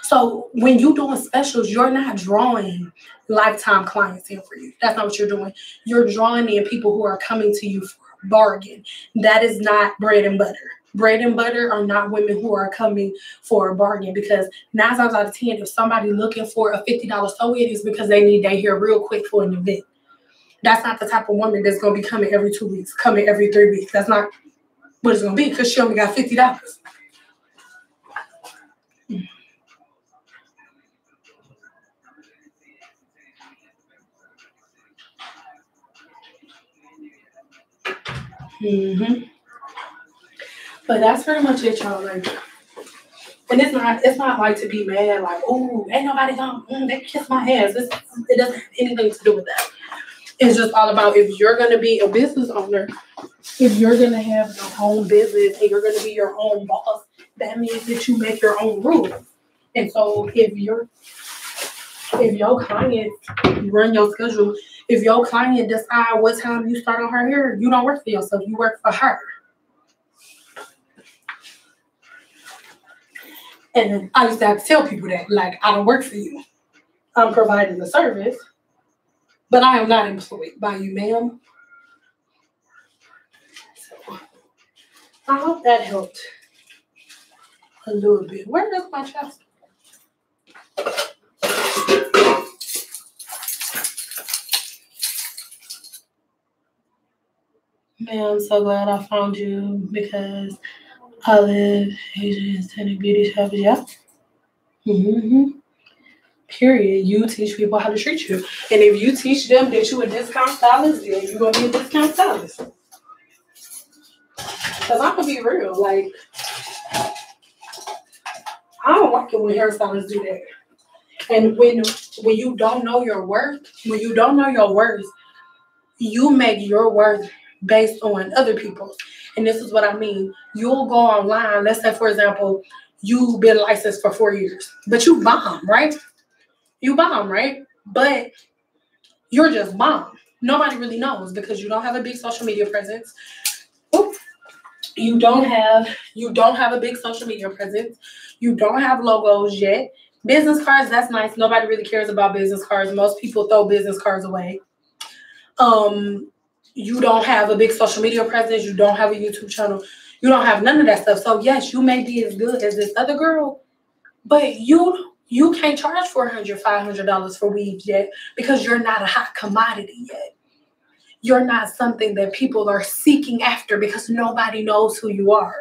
So when you're doing specials, you're not drawing lifetime clients in for you. That's not what you're doing. You're drawing in people who are coming to you for a bargain. That is not bread and butter. Bread and butter are not women who are coming for a bargain, because 9 times out of 10, if somebody looking for a $50 sew-in, it's because they need their hair real quick for an event. That's not the type of woman that's going to be coming every 2 weeks, coming every 3 weeks. That's not what it's going to be, because she only got $50. But that's pretty much it, y'all. Like, and it's not like to be mad, like, oh, ain't nobody gonna they kiss my ass. It doesn't have anything to do with that. It's just all about, if you're gonna be a business owner, if you're gonna have your own business and you're gonna be your own boss, that means that you make your own rules. And so if your client run your schedule, if your client decide what time you start on her hair, you don't work for yourself, you work for her. And I used to have to tell people that, like, I don't work for you. I'm providing the service, but I am not employed by you, ma'am. So I hope that helped a little bit. Where is my chest? Man, I'm so glad I found you, because I live Asian aesthetic beauty shop. Yeah. Period. You teach people how to treat you. And if you teach them that you a discount stylist, then you're going to be a discount stylist. Because I'm going to be real. Like, I don't like it when hairstylists do that. And when you don't know your worth, you make your worth based on other people's. And this is what I mean. You'll go online. Let's say, for example, you've been licensed for 4 years, but you bomb, right? But you're just bomb. Nobody really knows, because you don't have a big social media presence. You don't have a big social media presence. You don't have logos yet. Business cards, that's nice. Nobody really cares about business cards. Most people throw business cards away. You don't have a big social media presence. You don't have a YouTube channel. You don't have none of that stuff. So yes, you may be as good as this other girl, but you can't charge $400, $500 for weaves yet, because you're not a hot commodity yet. You're not something that people are seeking after, because nobody knows who you are.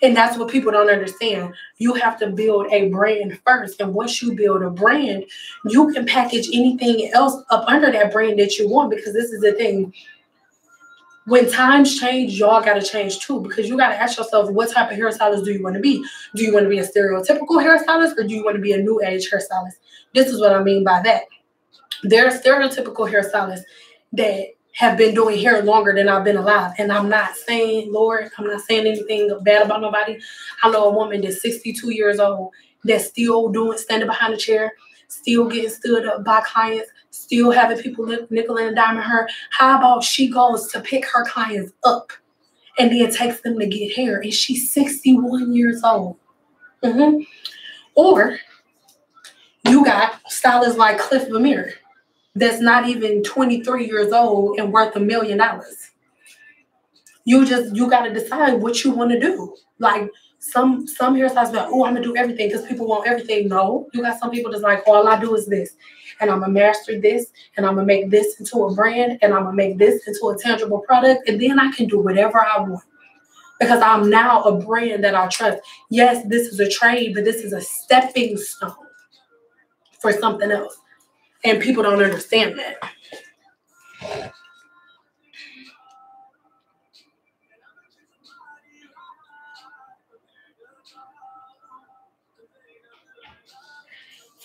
And that's what people don't understand. You have to build a brand first. And once you build a brand, you can package anything else up under that brand that you want, because this is the thing. When times change, y'all got to change too, because you got to ask yourself, what type of hairstylist do you want to be? Do you want to be a stereotypical hairstylist, or do you want to be a new age hairstylist? This is what I mean by that. There are stereotypical hairstylists that have been doing hair longer than I've been alive. And I'm not saying, Lord, I'm not saying anything bad about nobody. I know a woman that's 62 years old that's still standing behind a chair, still getting stood up by clients, still having people nickel and diming her. How about she goes to pick her clients up and then takes them to get hair, and she's 61 years old? Or you got stylists like Cliff Lemire that's not even 23 years old and worth $1 million. You got to decide what you want to do. Like, some hairstylists be like, oh, I'm going to do everything because people want everything. No, you got some people that's like, all I do is this, and I'm going to master this, and I'm going to make this into a brand, and I'm going to make this into a tangible product, and then I can do whatever I want, because I'm now a brand that I trust. Yes, this is a trade, but this is a stepping stone for something else. And people don't understand that.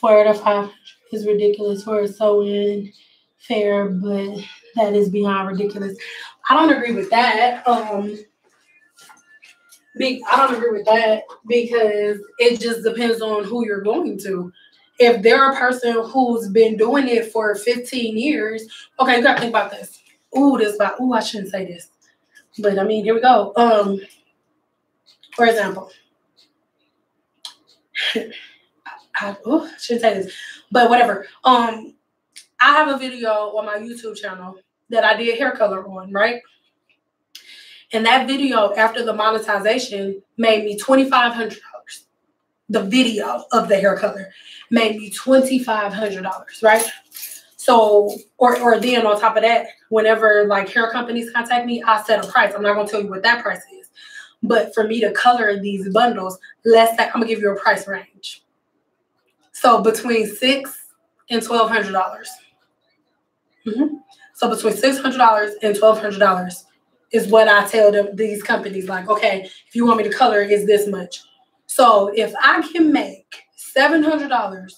$4 to $5 is ridiculous for a sew-in fair, but that is beyond ridiculous. I don't agree with that. I don't agree with that, because it just depends on who you're going to. If they're a person who's been doing it for 15 years, okay, you gotta think about this. I shouldn't say this. But I mean, here we go. For example, I shouldn't say this, but whatever. I have a video on my YouTube channel that I did hair color on, right? And that video, after the monetization, made me $2,500. The video of the hair color made me $2,500, right? So, or then on top of that, whenever like hair companies contact me, I set a price. I'm not gonna tell you what that price is, but for me to color these bundles, I'm gonna give you a price range. So between $600 and $1,200. So between $600 and $1,200 is what I tell them, these companies, like, okay, if you want me to color, it's this much. So if I can make $700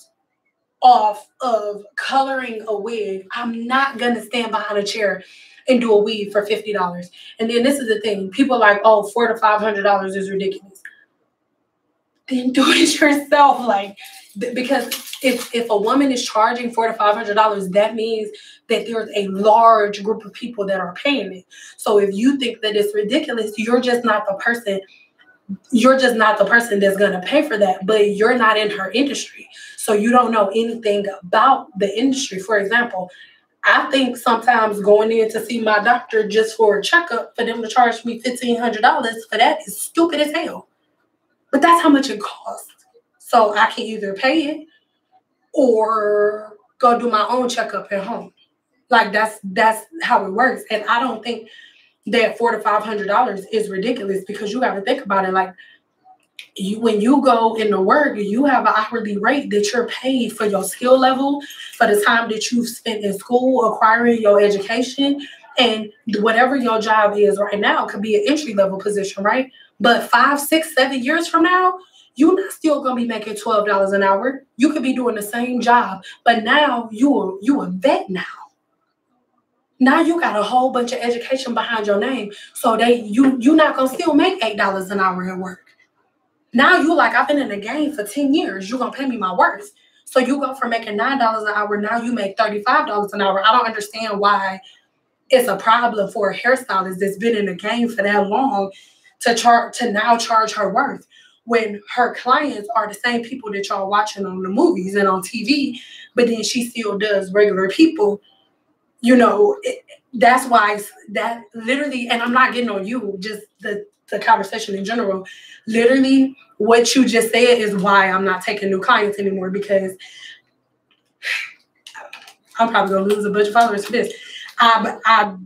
off of coloring a wig, I'm not gonna stand behind a chair and do a weave for $50. And then this is the thing: people are like, oh, $400 to $500 is ridiculous. Then do it yourself, like, because if a woman is charging $400 to $500, that means that there's a large group of people that are paying it. So if you think that it's ridiculous, you're just not the person. You're just not the person that's going to pay for that, but you're not in her industry. So you don't know anything about the industry. For example, I think sometimes going in to see my doctor just for a checkup, for them to charge me $1,500 for that is stupid as hell. But that's how much it costs. So I can either pay it or go do my own checkup at home. Like that's how it works. And I don't think that $400 to $500 is ridiculous, because you got to think about it. Like, when you go into work, you have an hourly rate that you're paid for your skill level, for the time that you've spent in school acquiring your education, and whatever your job is right now could be an entry level position, right? But 5, 6, 7 years from now, you're not still gonna be making $12 an hour. You could be doing the same job, but now you a vet now. Now you got a whole bunch of education behind your name. So you're not gonna still make $8 an hour at work. Now you like, I've been in the game for 10 years. You're gonna pay me my worth. So you go from making $9 an hour, now you make $35 an hour. I don't understand why it's a problem for a hairstylist that's been in the game for that long to now charge her worth, when her clients are the same people that y'all watching on the movies and on TV, but then she still does regular people. You know, that's why that literally, and I'm not getting on you, just the conversation in general, literally what you just said is why I'm not taking new clients anymore, because I'm probably going to lose a bunch of followers for this. I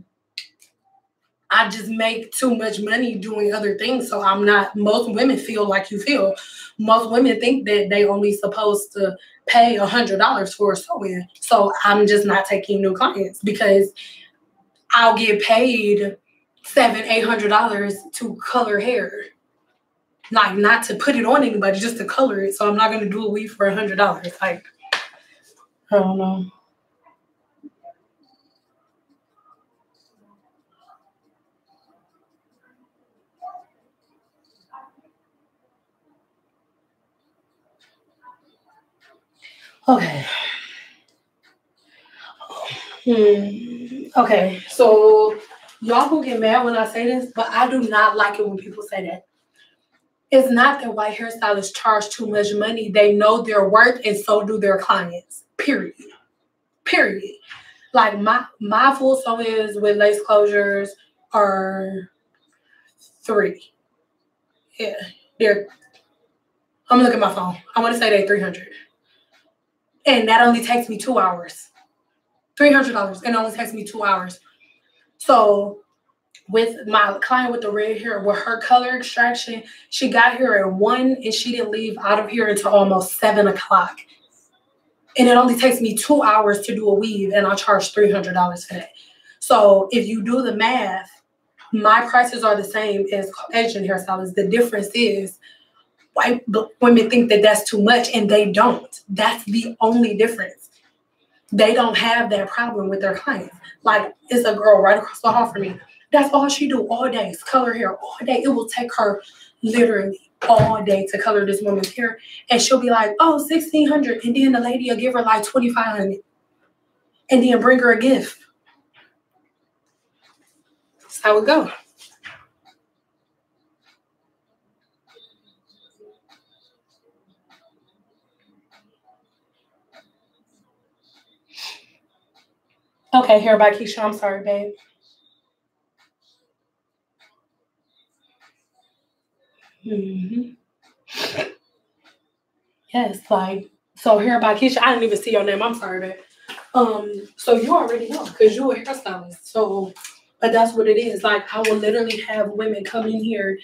just make too much money doing other things. So I'm not, most women feel like you feel. Most women think that they only supposed to pay $100 for a sew-in. So I'm just not taking new clients, because I'll get paid $700, $800 to color hair. Like, not to put it on anybody, just to color it. So I'm not gonna do a weave for $100. Like, I don't know. Okay. Okay, so y'all will get mad when I say this, but I do not like it when people say that. It's not that white hairstylists charge too much money. They know their worth, and so do their clients. Period. Period. Like, my full sew-ins with lace closures are $300. Yeah, I'm gonna look at my phone. I want to say they're $300, and that only takes me 2 hours. $300, and it only takes me 2 hours. So with my client with the red hair, with her color extraction, she got here at 1 and she didn't leave out of here until almost 7 o'clock. And it only takes me 2 hours to do a weave, and I'll charge $300 for that. So if you do the math, my prices are the same as Asian hairstylists. The difference is white women think that that's too much, and they don't. That's the only difference. They don't have that problem with their clients. Like, it's a girl right across the hall from me. That's all she do all day is color hair all day. It will take her literally all day to color this woman's hair. And she'll be like, oh, $1,600. And then the lady will give her like $2,500. And then bring her a gift. That's how it goes. Okay, hair by Keisha. I'm sorry, babe. Yes, like, so hair by Keisha. I didn't even see your name. I'm sorry, babe. So you already know because you're a hairstylist. So, but that's what it is. Like, I will literally have women come in here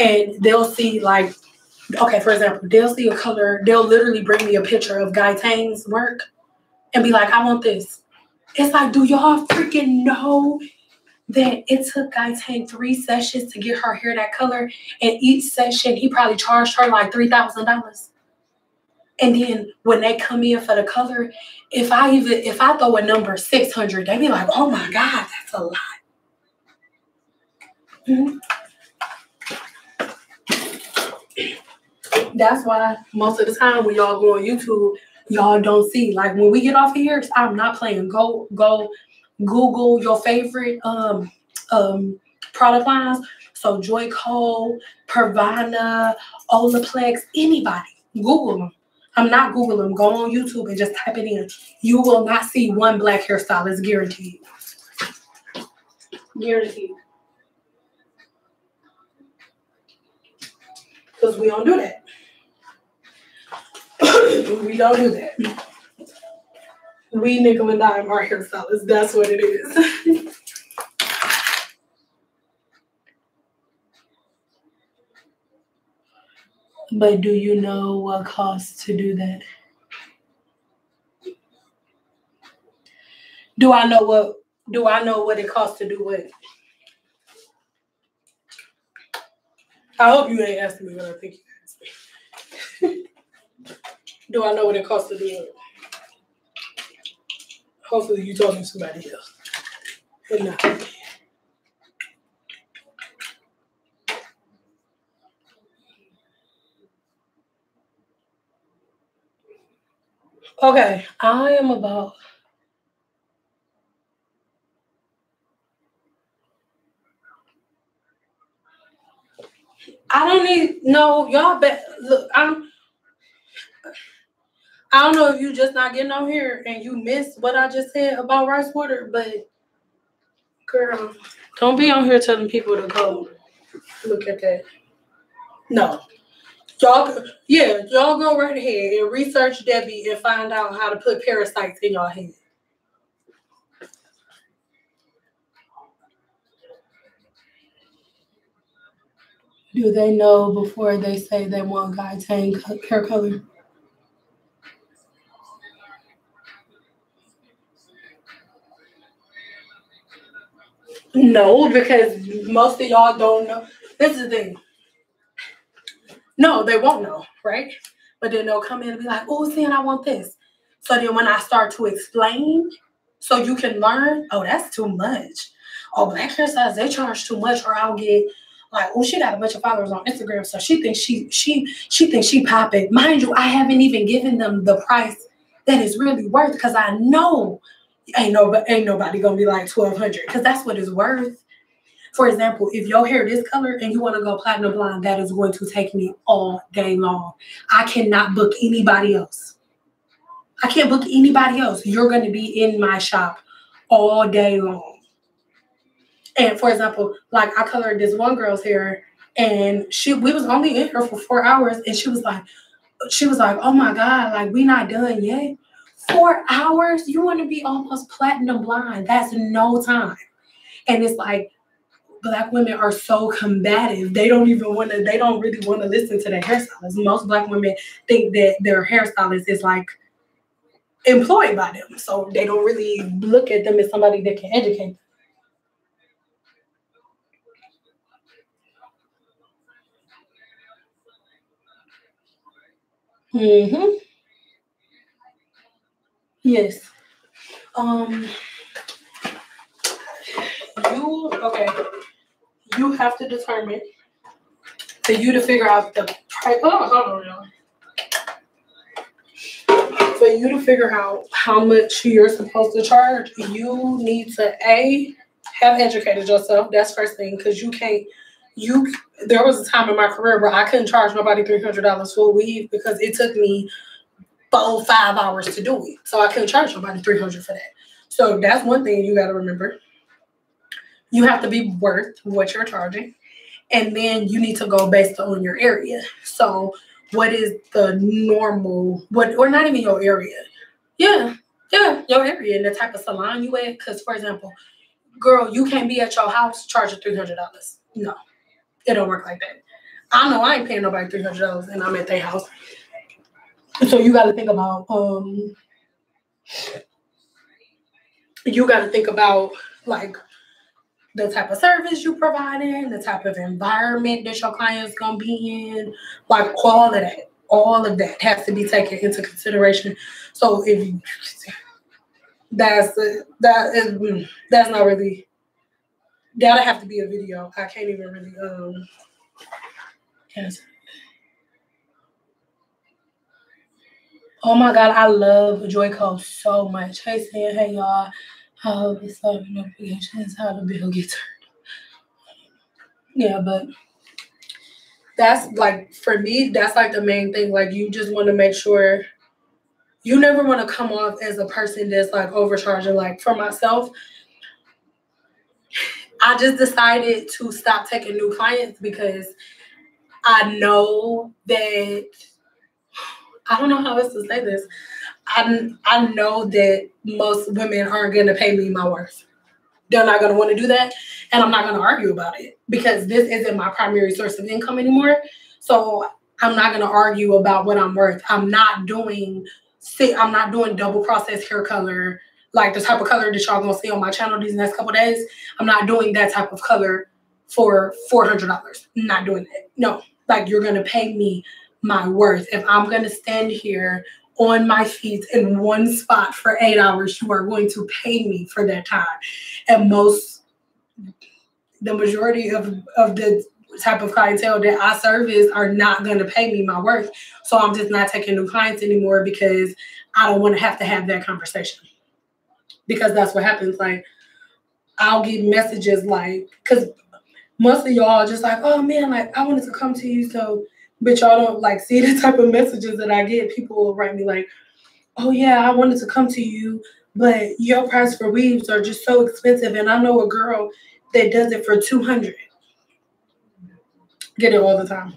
and they'll see, like, okay, for example, they'll see a color. They'll literally bring me a picture of Guy Tang's work and be like, I want this. It's like, do y'all freaking know that it took Guy Tang 3 sessions to get her hair that color? And each session, he probably charged her like $3,000. And then when they come in for the color, if I throw a number 600, they be like, oh my God, that's a lot. Mm-hmm. That's why most of the time when y'all go on YouTube, y'all don't see. Like when we get off of here, I'm not playing. Go Google your favorite product lines. So Joyco, Pervana, Olaplex, anybody. Google them. I'm not Googling them. Go on YouTube and just type it in. You will not see one black hairstylist, guaranteed. Guaranteed. Because we don't do that. We don't do that. We nickel and dime our hairstylists. That's what it is. But do you know what costs to do that? Do I know what it costs to do what? I hope you ain't asking me what I think you asked me. Do I know what it costs to do it? Hopefully you talking to somebody else. But no. Okay, I am about I don't need no y'all bet look, I don't know if you just not getting on here and you missed what I just said about rice water, but girl, don't be on here telling people to go look at that. No. Y'all go right ahead and research Debbie and find out how to put parasites in your head. Do they know before they say they want Guy Tang hair color? No, because most of y'all don't know. This is the thing. No, they won't know, right? But then they'll come in and be like, oh, saying I want this. So then when I start to explain, so you can learn, oh, that's too much. Oh, black hairstylists, they charge too much, or I'll get like, oh, she got a bunch of followers on Instagram, so she thinks she thinks she popping. Mind you, I haven't even given them the price that is really worth because I know ain't nobody gonna be like 1,200 because that's what it's worth. For example, if your hair this color and you want to go platinum blonde, that is going to take me all day long. I cannot book anybody else. I can't book anybody else. You're going to be in my shop all day long. And for example, like I colored this one girl's hair and we was only in here for 4 hours and she was like, oh my God, like we not done yet. 4 hours? You want to be almost platinum blonde. That's no time. And it's like, Black women are so combative. They don't really want to listen to their hairstylist. Most Black women think that their hairstylist is like employed by them. So they don't really look at them as somebody that can educate them. Mm-hmm. Yes. You have to determine for you to figure out the price. Oh, hold on, y'all. For you to figure out how much you're supposed to charge, you need to have educated yourself. That's first thing, because there was a time in my career where I couldn't charge nobody $300 for a weave because it took me 4 or 5 hours to do it. So I couldn't charge nobody $300 for that. So that's one thing you got to remember. You have to be worth what you're charging. And then you need to go based on your area. So what is the normal, or not even your area? Yeah, your area and the type of salon you at. Because, for example, girl, you can't be at your house charging $300. No, it don't work like that. I know I ain't paying nobody $300 and I'm at their house. So you got to think about, like, the type of service you providing, the type of environment that your client's gonna be in, like all of that has to be taken into consideration. So if you, that's not really, that'll have to be a video. I can't even really answer. Oh my God, I love Joyco so much. Hey Sam, hey y'all. I hope it's notifications how the bill gets turned. Yeah, but that's like, for me, that's like the main thing. Like, you just want to make sure you never want to come off as a person that's like overcharging. Like, for myself, I just decided to stop taking new clients because I know that, I don't know how else to say this. I know that most women aren't going to pay me my worth. They're not going to want to do that. And I'm not going to argue about it because this isn't my primary source of income anymore. So I'm not going to argue about what I'm worth. I'm not doing double processed hair color, like the type of color that y'all going to see on my channel these next couple of days. I'm not doing that type of color for $400. I'm not doing that. No, like, you're going to pay me my worth. If I'm going to stand here on my feet in one spot for 8 hours, you are going to pay me for that time. And the majority of the type of clientele that I service are not going to pay me my worth. So I'm just not taking new clients anymore because I don't want to have that conversation. Because that's what happens. Like, I'll get messages like, because most of y'all just like, oh man, like, I wanted to come to you, so, but y'all don't like see the type of messages that I get. People will write me like, oh yeah, I wanted to come to you, but your price for weaves are just so expensive, and I know a girl that does it for $200. Get it all the time.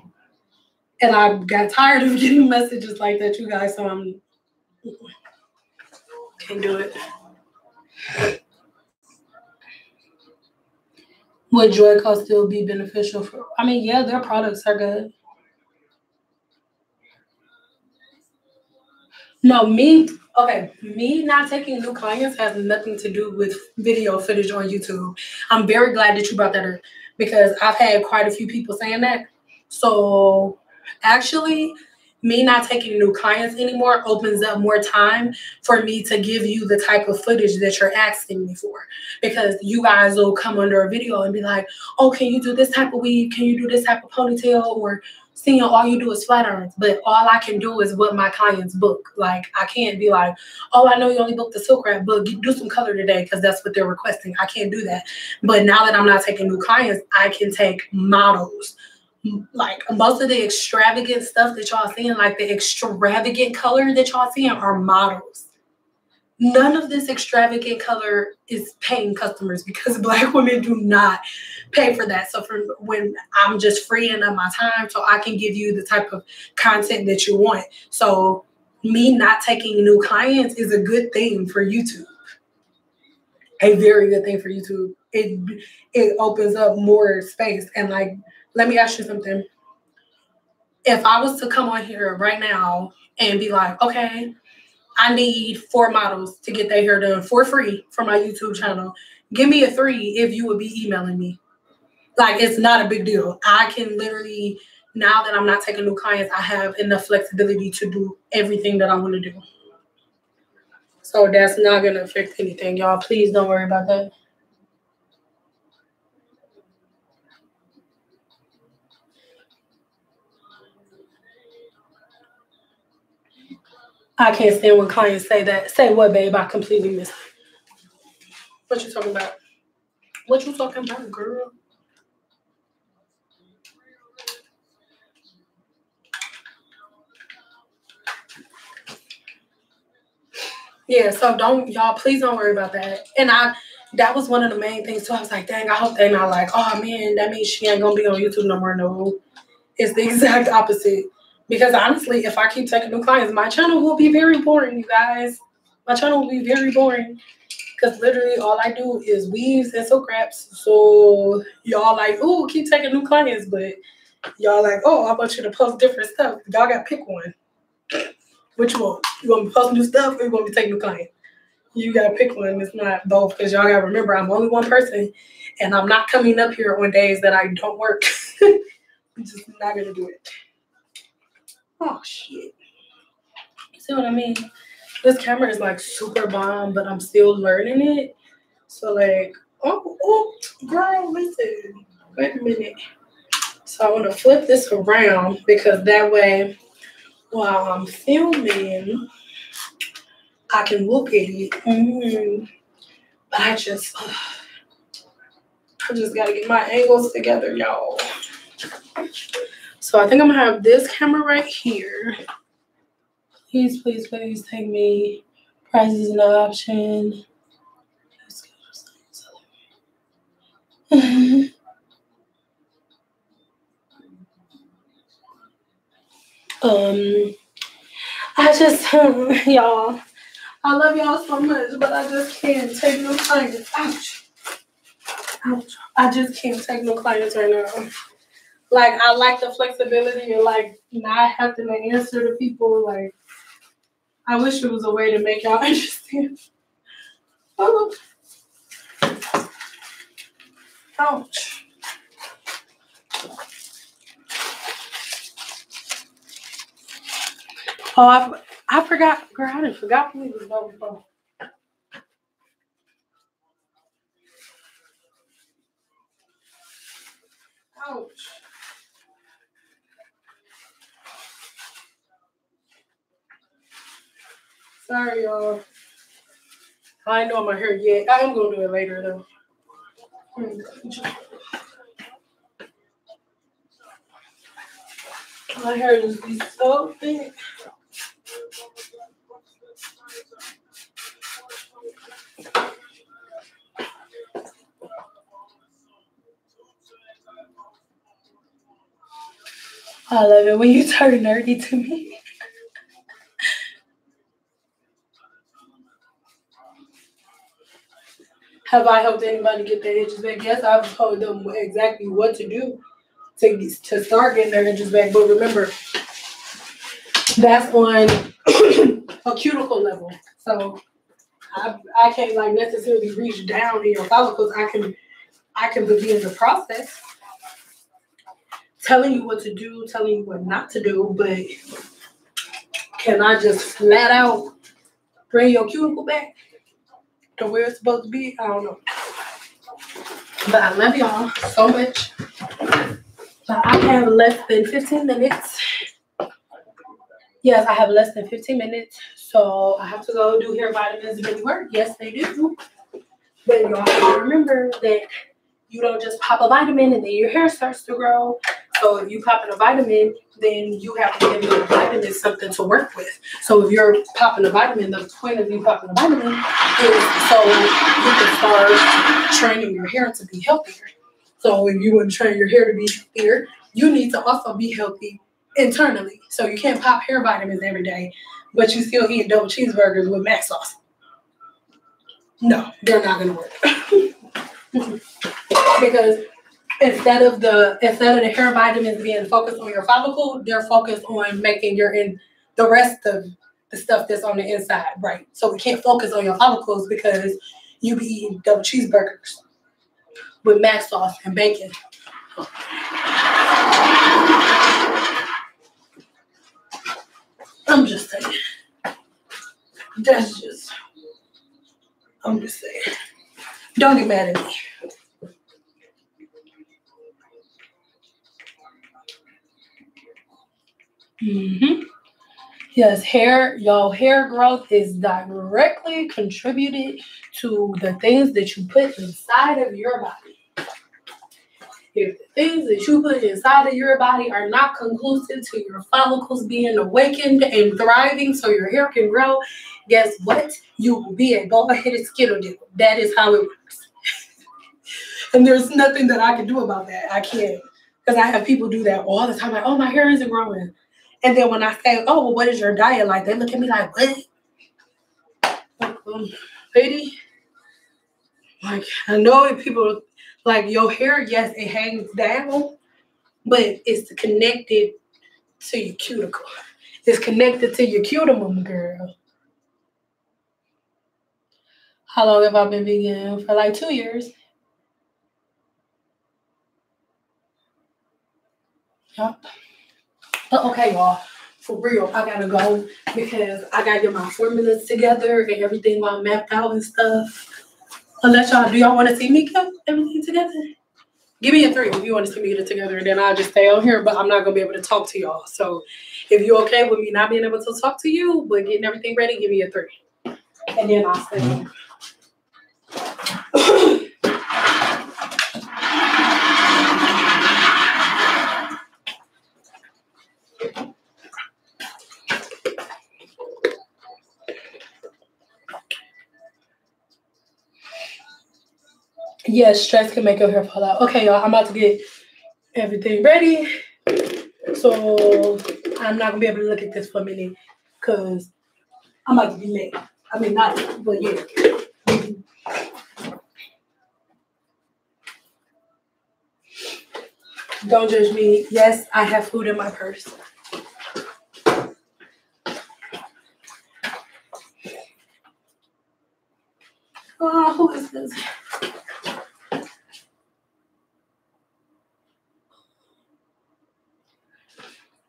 And I got tired of getting messages like that, you guys, so I'm can't do it. Would Joyco still be beneficial for, I mean, yeah, their products are good. No, me not taking new clients has nothing to do with video footage on YouTube. I'm very glad that you brought that up because I've had quite a few people saying that. So actually, me not taking new clients anymore opens up more time for me to give you the type of footage that you're asking me for. Because you guys will come under a video and be like, oh, can you do this type of weave? Can you do this type of ponytail? Or seeing all you do is flat irons, but all I can do is what my clients book. Like, I can't be like, oh, I know you only booked the silk wrap, but do some color today because that's what they're requesting. I can't do that. But now that I'm not taking new clients, I can take models. Like, most of the extravagant stuff that y'all seeing, like the extravagant color that y'all seeing, are models. None of this extravagant color is paying customers because Black women do not pay for that. So for when I'm just freeing up my time so I can give you the type of content that you want. So me not taking new clients is a good thing for YouTube. A very good thing for YouTube. It opens up more space. And like, let me ask you something. If I was to come on here right now and be like, okay, I need 4 models to get their hair done for free for my YouTube channel. Give me a 3 if you would be emailing me. Like, it's not a big deal. I can literally, now that I'm not taking new clients, I have enough flexibility to do everything that I want to do. So that's not going to affect anything, y'all. Please don't worry about that. I can't stand when clients say that. Say what, babe? I completely missed it. What you talking about? What you talking about, girl? Yeah, so please don't worry about that. And that was one of the main things too. I was like, dang, I hope they're not like, oh man, that means she ain't gonna be on YouTube no more. No, it's the exact opposite. Because honestly, if I keep taking new clients, my channel will be very boring, you guys. My channel will be very boring. Because literally all I do is weaves and silk wraps. So y'all like, oh, keep taking new clients, but y'all like, oh, I want you to post different stuff. Y'all got to pick one. Which one? You want me to post new stuff or you want me to take new clients? You got to pick one. It's not both because y'all got to remember I'm only one person and I'm not coming up here on days that I don't work. I'm just not going to do it. Oh, shit. See what I mean? This camera is like super bomb, but I'm still learning it. So like, oh, girl, listen. Wait a minute. So I want to flip this around because that way, while I'm filming, I can look at it. But I just gotta get my angles together, y'all. So I think I'm gonna have this camera right here. Please, please, please take me. Prices and option. I just, y'all, I love y'all so much, but I just can't take no clients. Ouch. Ouch. I just can't take no clients right now. Like, I like the flexibility of, like, not having to answer to people. Like, I wish there was a way to make y'all understand. Oh. Ouch. Oh, I forgot. Girl, I done forgot who was over for. Ouch. Sorry, y'all. I ain't doing my hair yet. I am going to do it later, though. My hair just be so thick. I love it when you turn nerdy to me. Have I helped anybody get their edges back? Yes, I've told them exactly what to do to start getting their edges back. But remember, that's on a cuticle level. So I can't like necessarily reach down in your follicles. I can begin the process, telling you what to do, telling you what not to do, but can I just flat out bring your cuticle back to where it's supposed to be? I don't know. But I love y'all so much. But I have less than 15 minutes. Yes, I have less than 15 minutes. So I have to go do hair vitamins really work. Yes, they do. But y'all have to remember that you don't just pop a vitamin and then your hair starts to grow. So if you pop in a vitamin, then you have to give your vitamin something to work with. So if you're popping a vitamin, the point of you popping a vitamin is so you can start training your hair to be healthier. So if you want to train your hair to be healthier, you need to also be healthy internally. So you can't pop hair vitamins every day, but you still eat double cheeseburgers with mac sauce. No, they're not going to work. Because instead of the hair vitamins being focused on your follicle, they're focused on making the rest of the stuff that's on the inside right. So we can't focus on your follicles because you be eating double cheeseburgers with mac sauce and bacon. I'm just saying. I'm just saying. Don't get mad at me. Yes, y'all hair growth is directly contributed to the things that you put inside of your body. If the things that you put inside of your body are not conducive to your follicles being awakened and thriving so your hair can grow, guess what? You will be a bald-headed skittledoodle. That is how it works. And there's nothing that I can do about that. I can't. Because I have people do that all the time. Like, oh, my hair isn't growing. And then when I say, oh, well, what is your diet like? They look at me like, what? Like, lady, like, I know if people, like, your hair, yes, it hangs down, but it's connected to your cuticle. It's connected to your cuticle, girl. How long have I been vegan? For like 2 years. Yep. But okay, y'all. For real, I gotta go because I gotta get my formulas together and everything all mapped out and stuff. Unless y'all, do y'all want to see me get everything together? Give me a 3 if you want to see me get it together, and then I'll just stay on here, but I'm not gonna be able to talk to y'all. So if you're okay with me not being able to talk to you, but getting everything ready, give me a 3. And then I'll stay on. Yes, stress can make your hair fall out. Okay, y'all, I'm about to get everything ready. So I'm not gonna be able to look at this for a minute because I'm about to be late. I mean, not, but yeah. Don't judge me. Yes, I have food in my purse. Oh, who is this?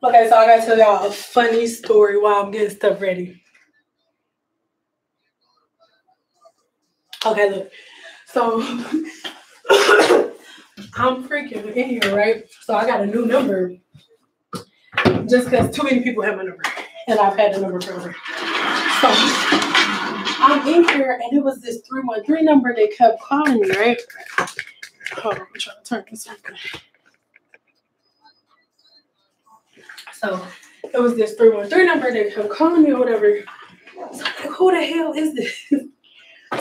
Okay, so I gotta tell y'all a funny story while I'm getting stuff ready. Okay, look. So I'm freaking in here, right? So I got a new number just because too many people have my number. And I've had the number forever. So I'm in here and it was this 313 number that kept calling me, right? Hold on, I'm trying to turn this on. So it was this 313 number that kept calling me or whatever. So I'm like, who the hell is this?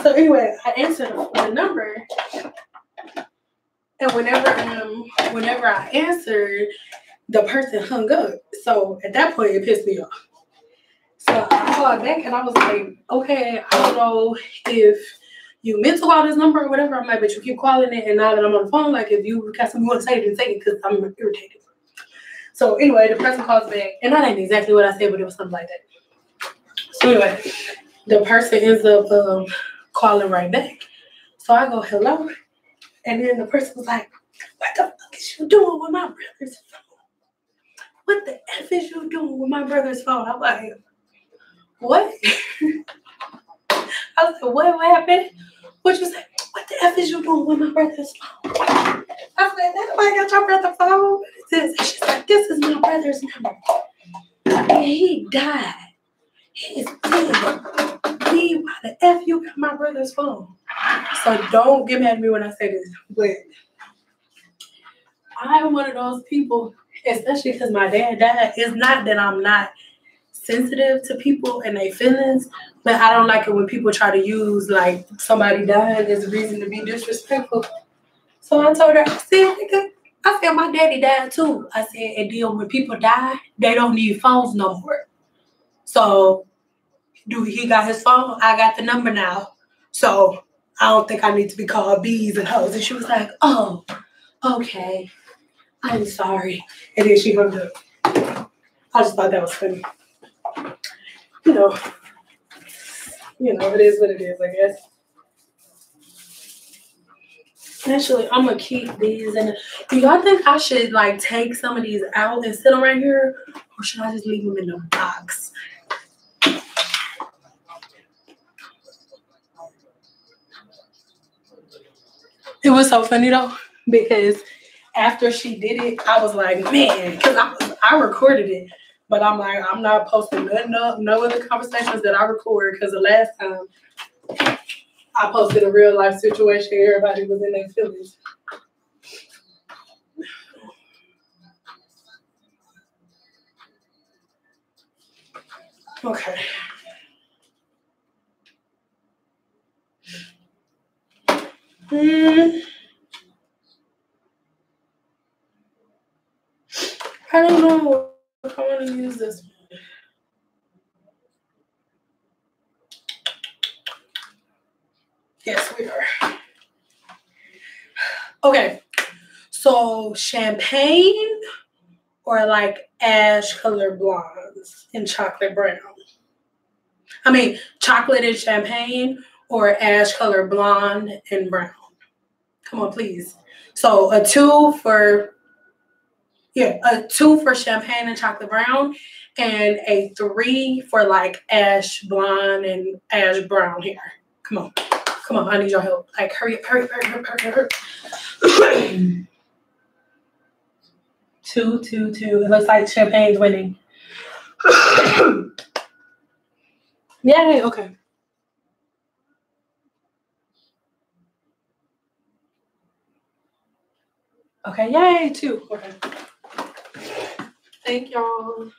So anyway, I answered the number. And whenever I answered, the person hung up. So at that point, it pissed me off. So I called back and I was like, okay, I don't know if you meant to call this number or whatever. I'm like, but you keep calling it. And now that I'm on the phone, like, if you got something you want to say, then say it because I'm irritated. So anyway, the person calls back. And that ain't exactly what I said, but it was something like that. So anyway, the person ends up calling right back. So I go, hello. And then the person was like, what the fuck is you doing with my brother's phone? What the F is you doing with my brother's phone? I'm like, what? I was like, what happened? What you say? What the F is you doing with my brother's phone? I said, that's why I got your brother's phone. What is this? And she's like, this is my brother's number. And he died. He is dead. Why the F you got my brother's phone? So don't get mad at me when I say this, but I'm one of those people, especially because my dad died. It's not that I'm not sensitive to people and their feelings, but I don't like it when people try to use like somebody dying as a reason to be disrespectful. So I told her, I said, my daddy died too. I said, and then when people die, they don't need phones no more. So he got his phone, I got the number now. So I don't think I need to be called bees and hoes. And she was like, oh, okay. I'm sorry. And then she hung up. I just thought that was funny. You know, it is what it is, I guess. Actually, I'm going to keep these. And do y'all think I should, like, take some of these out and sit them right here? Or should I just leave them in the box? It was so funny, though, because after she did it, I was like, man, because I recorded it. But I'm like, I'm not posting nothing up, no other conversations that I record, because the last time I posted a real life situation, everybody was in their feelings. Okay. I don't know if I want to use this. Yes, we are. Okay. So champagne or like ash color blondes and chocolate brown. I mean, chocolate and champagne or ash color blonde and brown. Come on, please. So a 2 for champagne and chocolate brown, and a 3 for like ash blonde and ash brown hair. Come on, I need your help. Like, hurry up, hurry. 2, 2, 2. It looks like champagne's winning. Yay, okay. Okay, yay, 2. Okay. Thank y'all.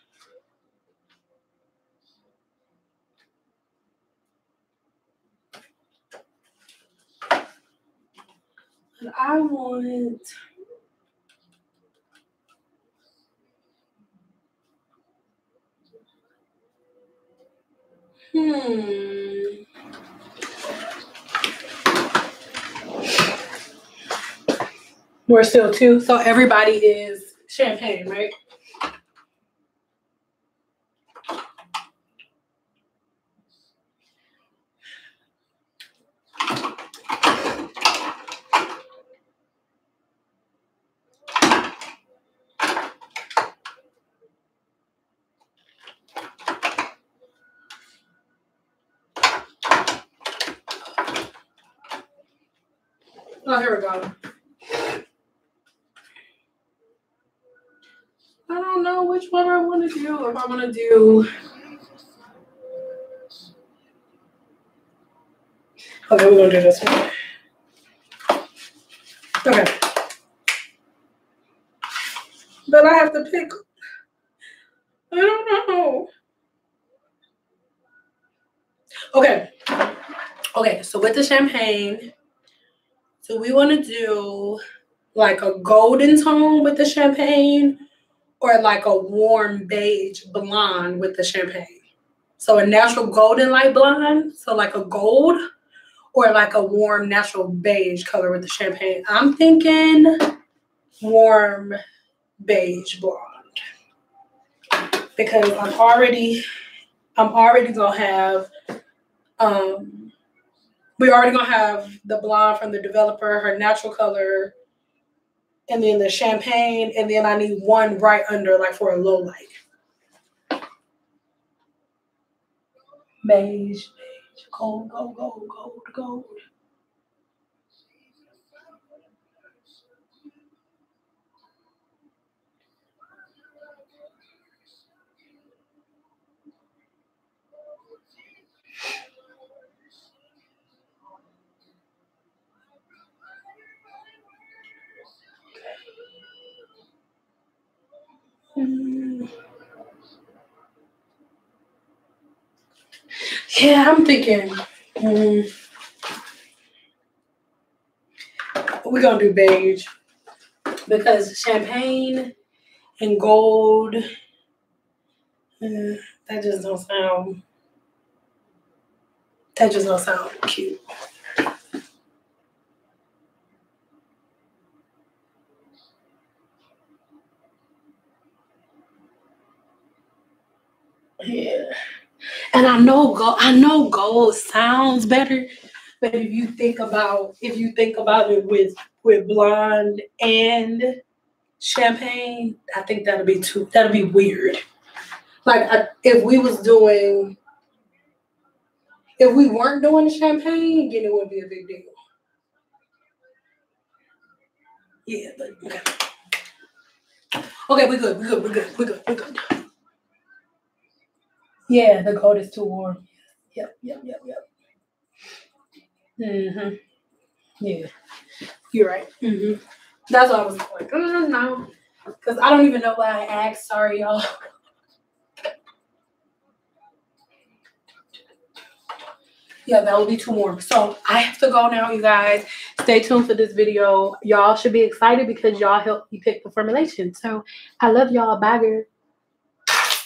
And I want... We're still 2, so everybody is champagne, right? Oh, here we go. I don't know which one I want to do. If I want to do... Okay, we're going to do this one. Okay. But I have to pick... I don't know. Okay, so with the champagne, so we want to do like a golden tone with the champagne or like a warm beige blonde with the champagne. So a natural golden light blonde, so like a gold, or like a warm natural beige color with the champagne. I'm thinking warm beige blonde because I'm already gonna have we're already gonna have the blonde from the developer, her natural color, and then the champagne, and then I need one right under, like for a low light. Beige, gold, gold, gold, gold, gold. Yeah, I'm thinking we're gonna do beige because champagne and gold, that just don't sound cute. Yeah, and I know gold sounds better, but if you think about it with blonde and champagne, I think that'll be weird. Like if we weren't doing the champagne, then it wouldn't be a big deal. Yeah, but okay, we're good. Yeah, the gold is too warm. Yep. Mhm. Yeah, you're right. That's what I was like. No, because I don't even know why I asked. Sorry, y'all. Yeah, that will be too warm. So I have to go now, you guys. Stay tuned for this video. Y'all should be excited because y'all helped me pick the formulation. So I love y'all. Bye, girl.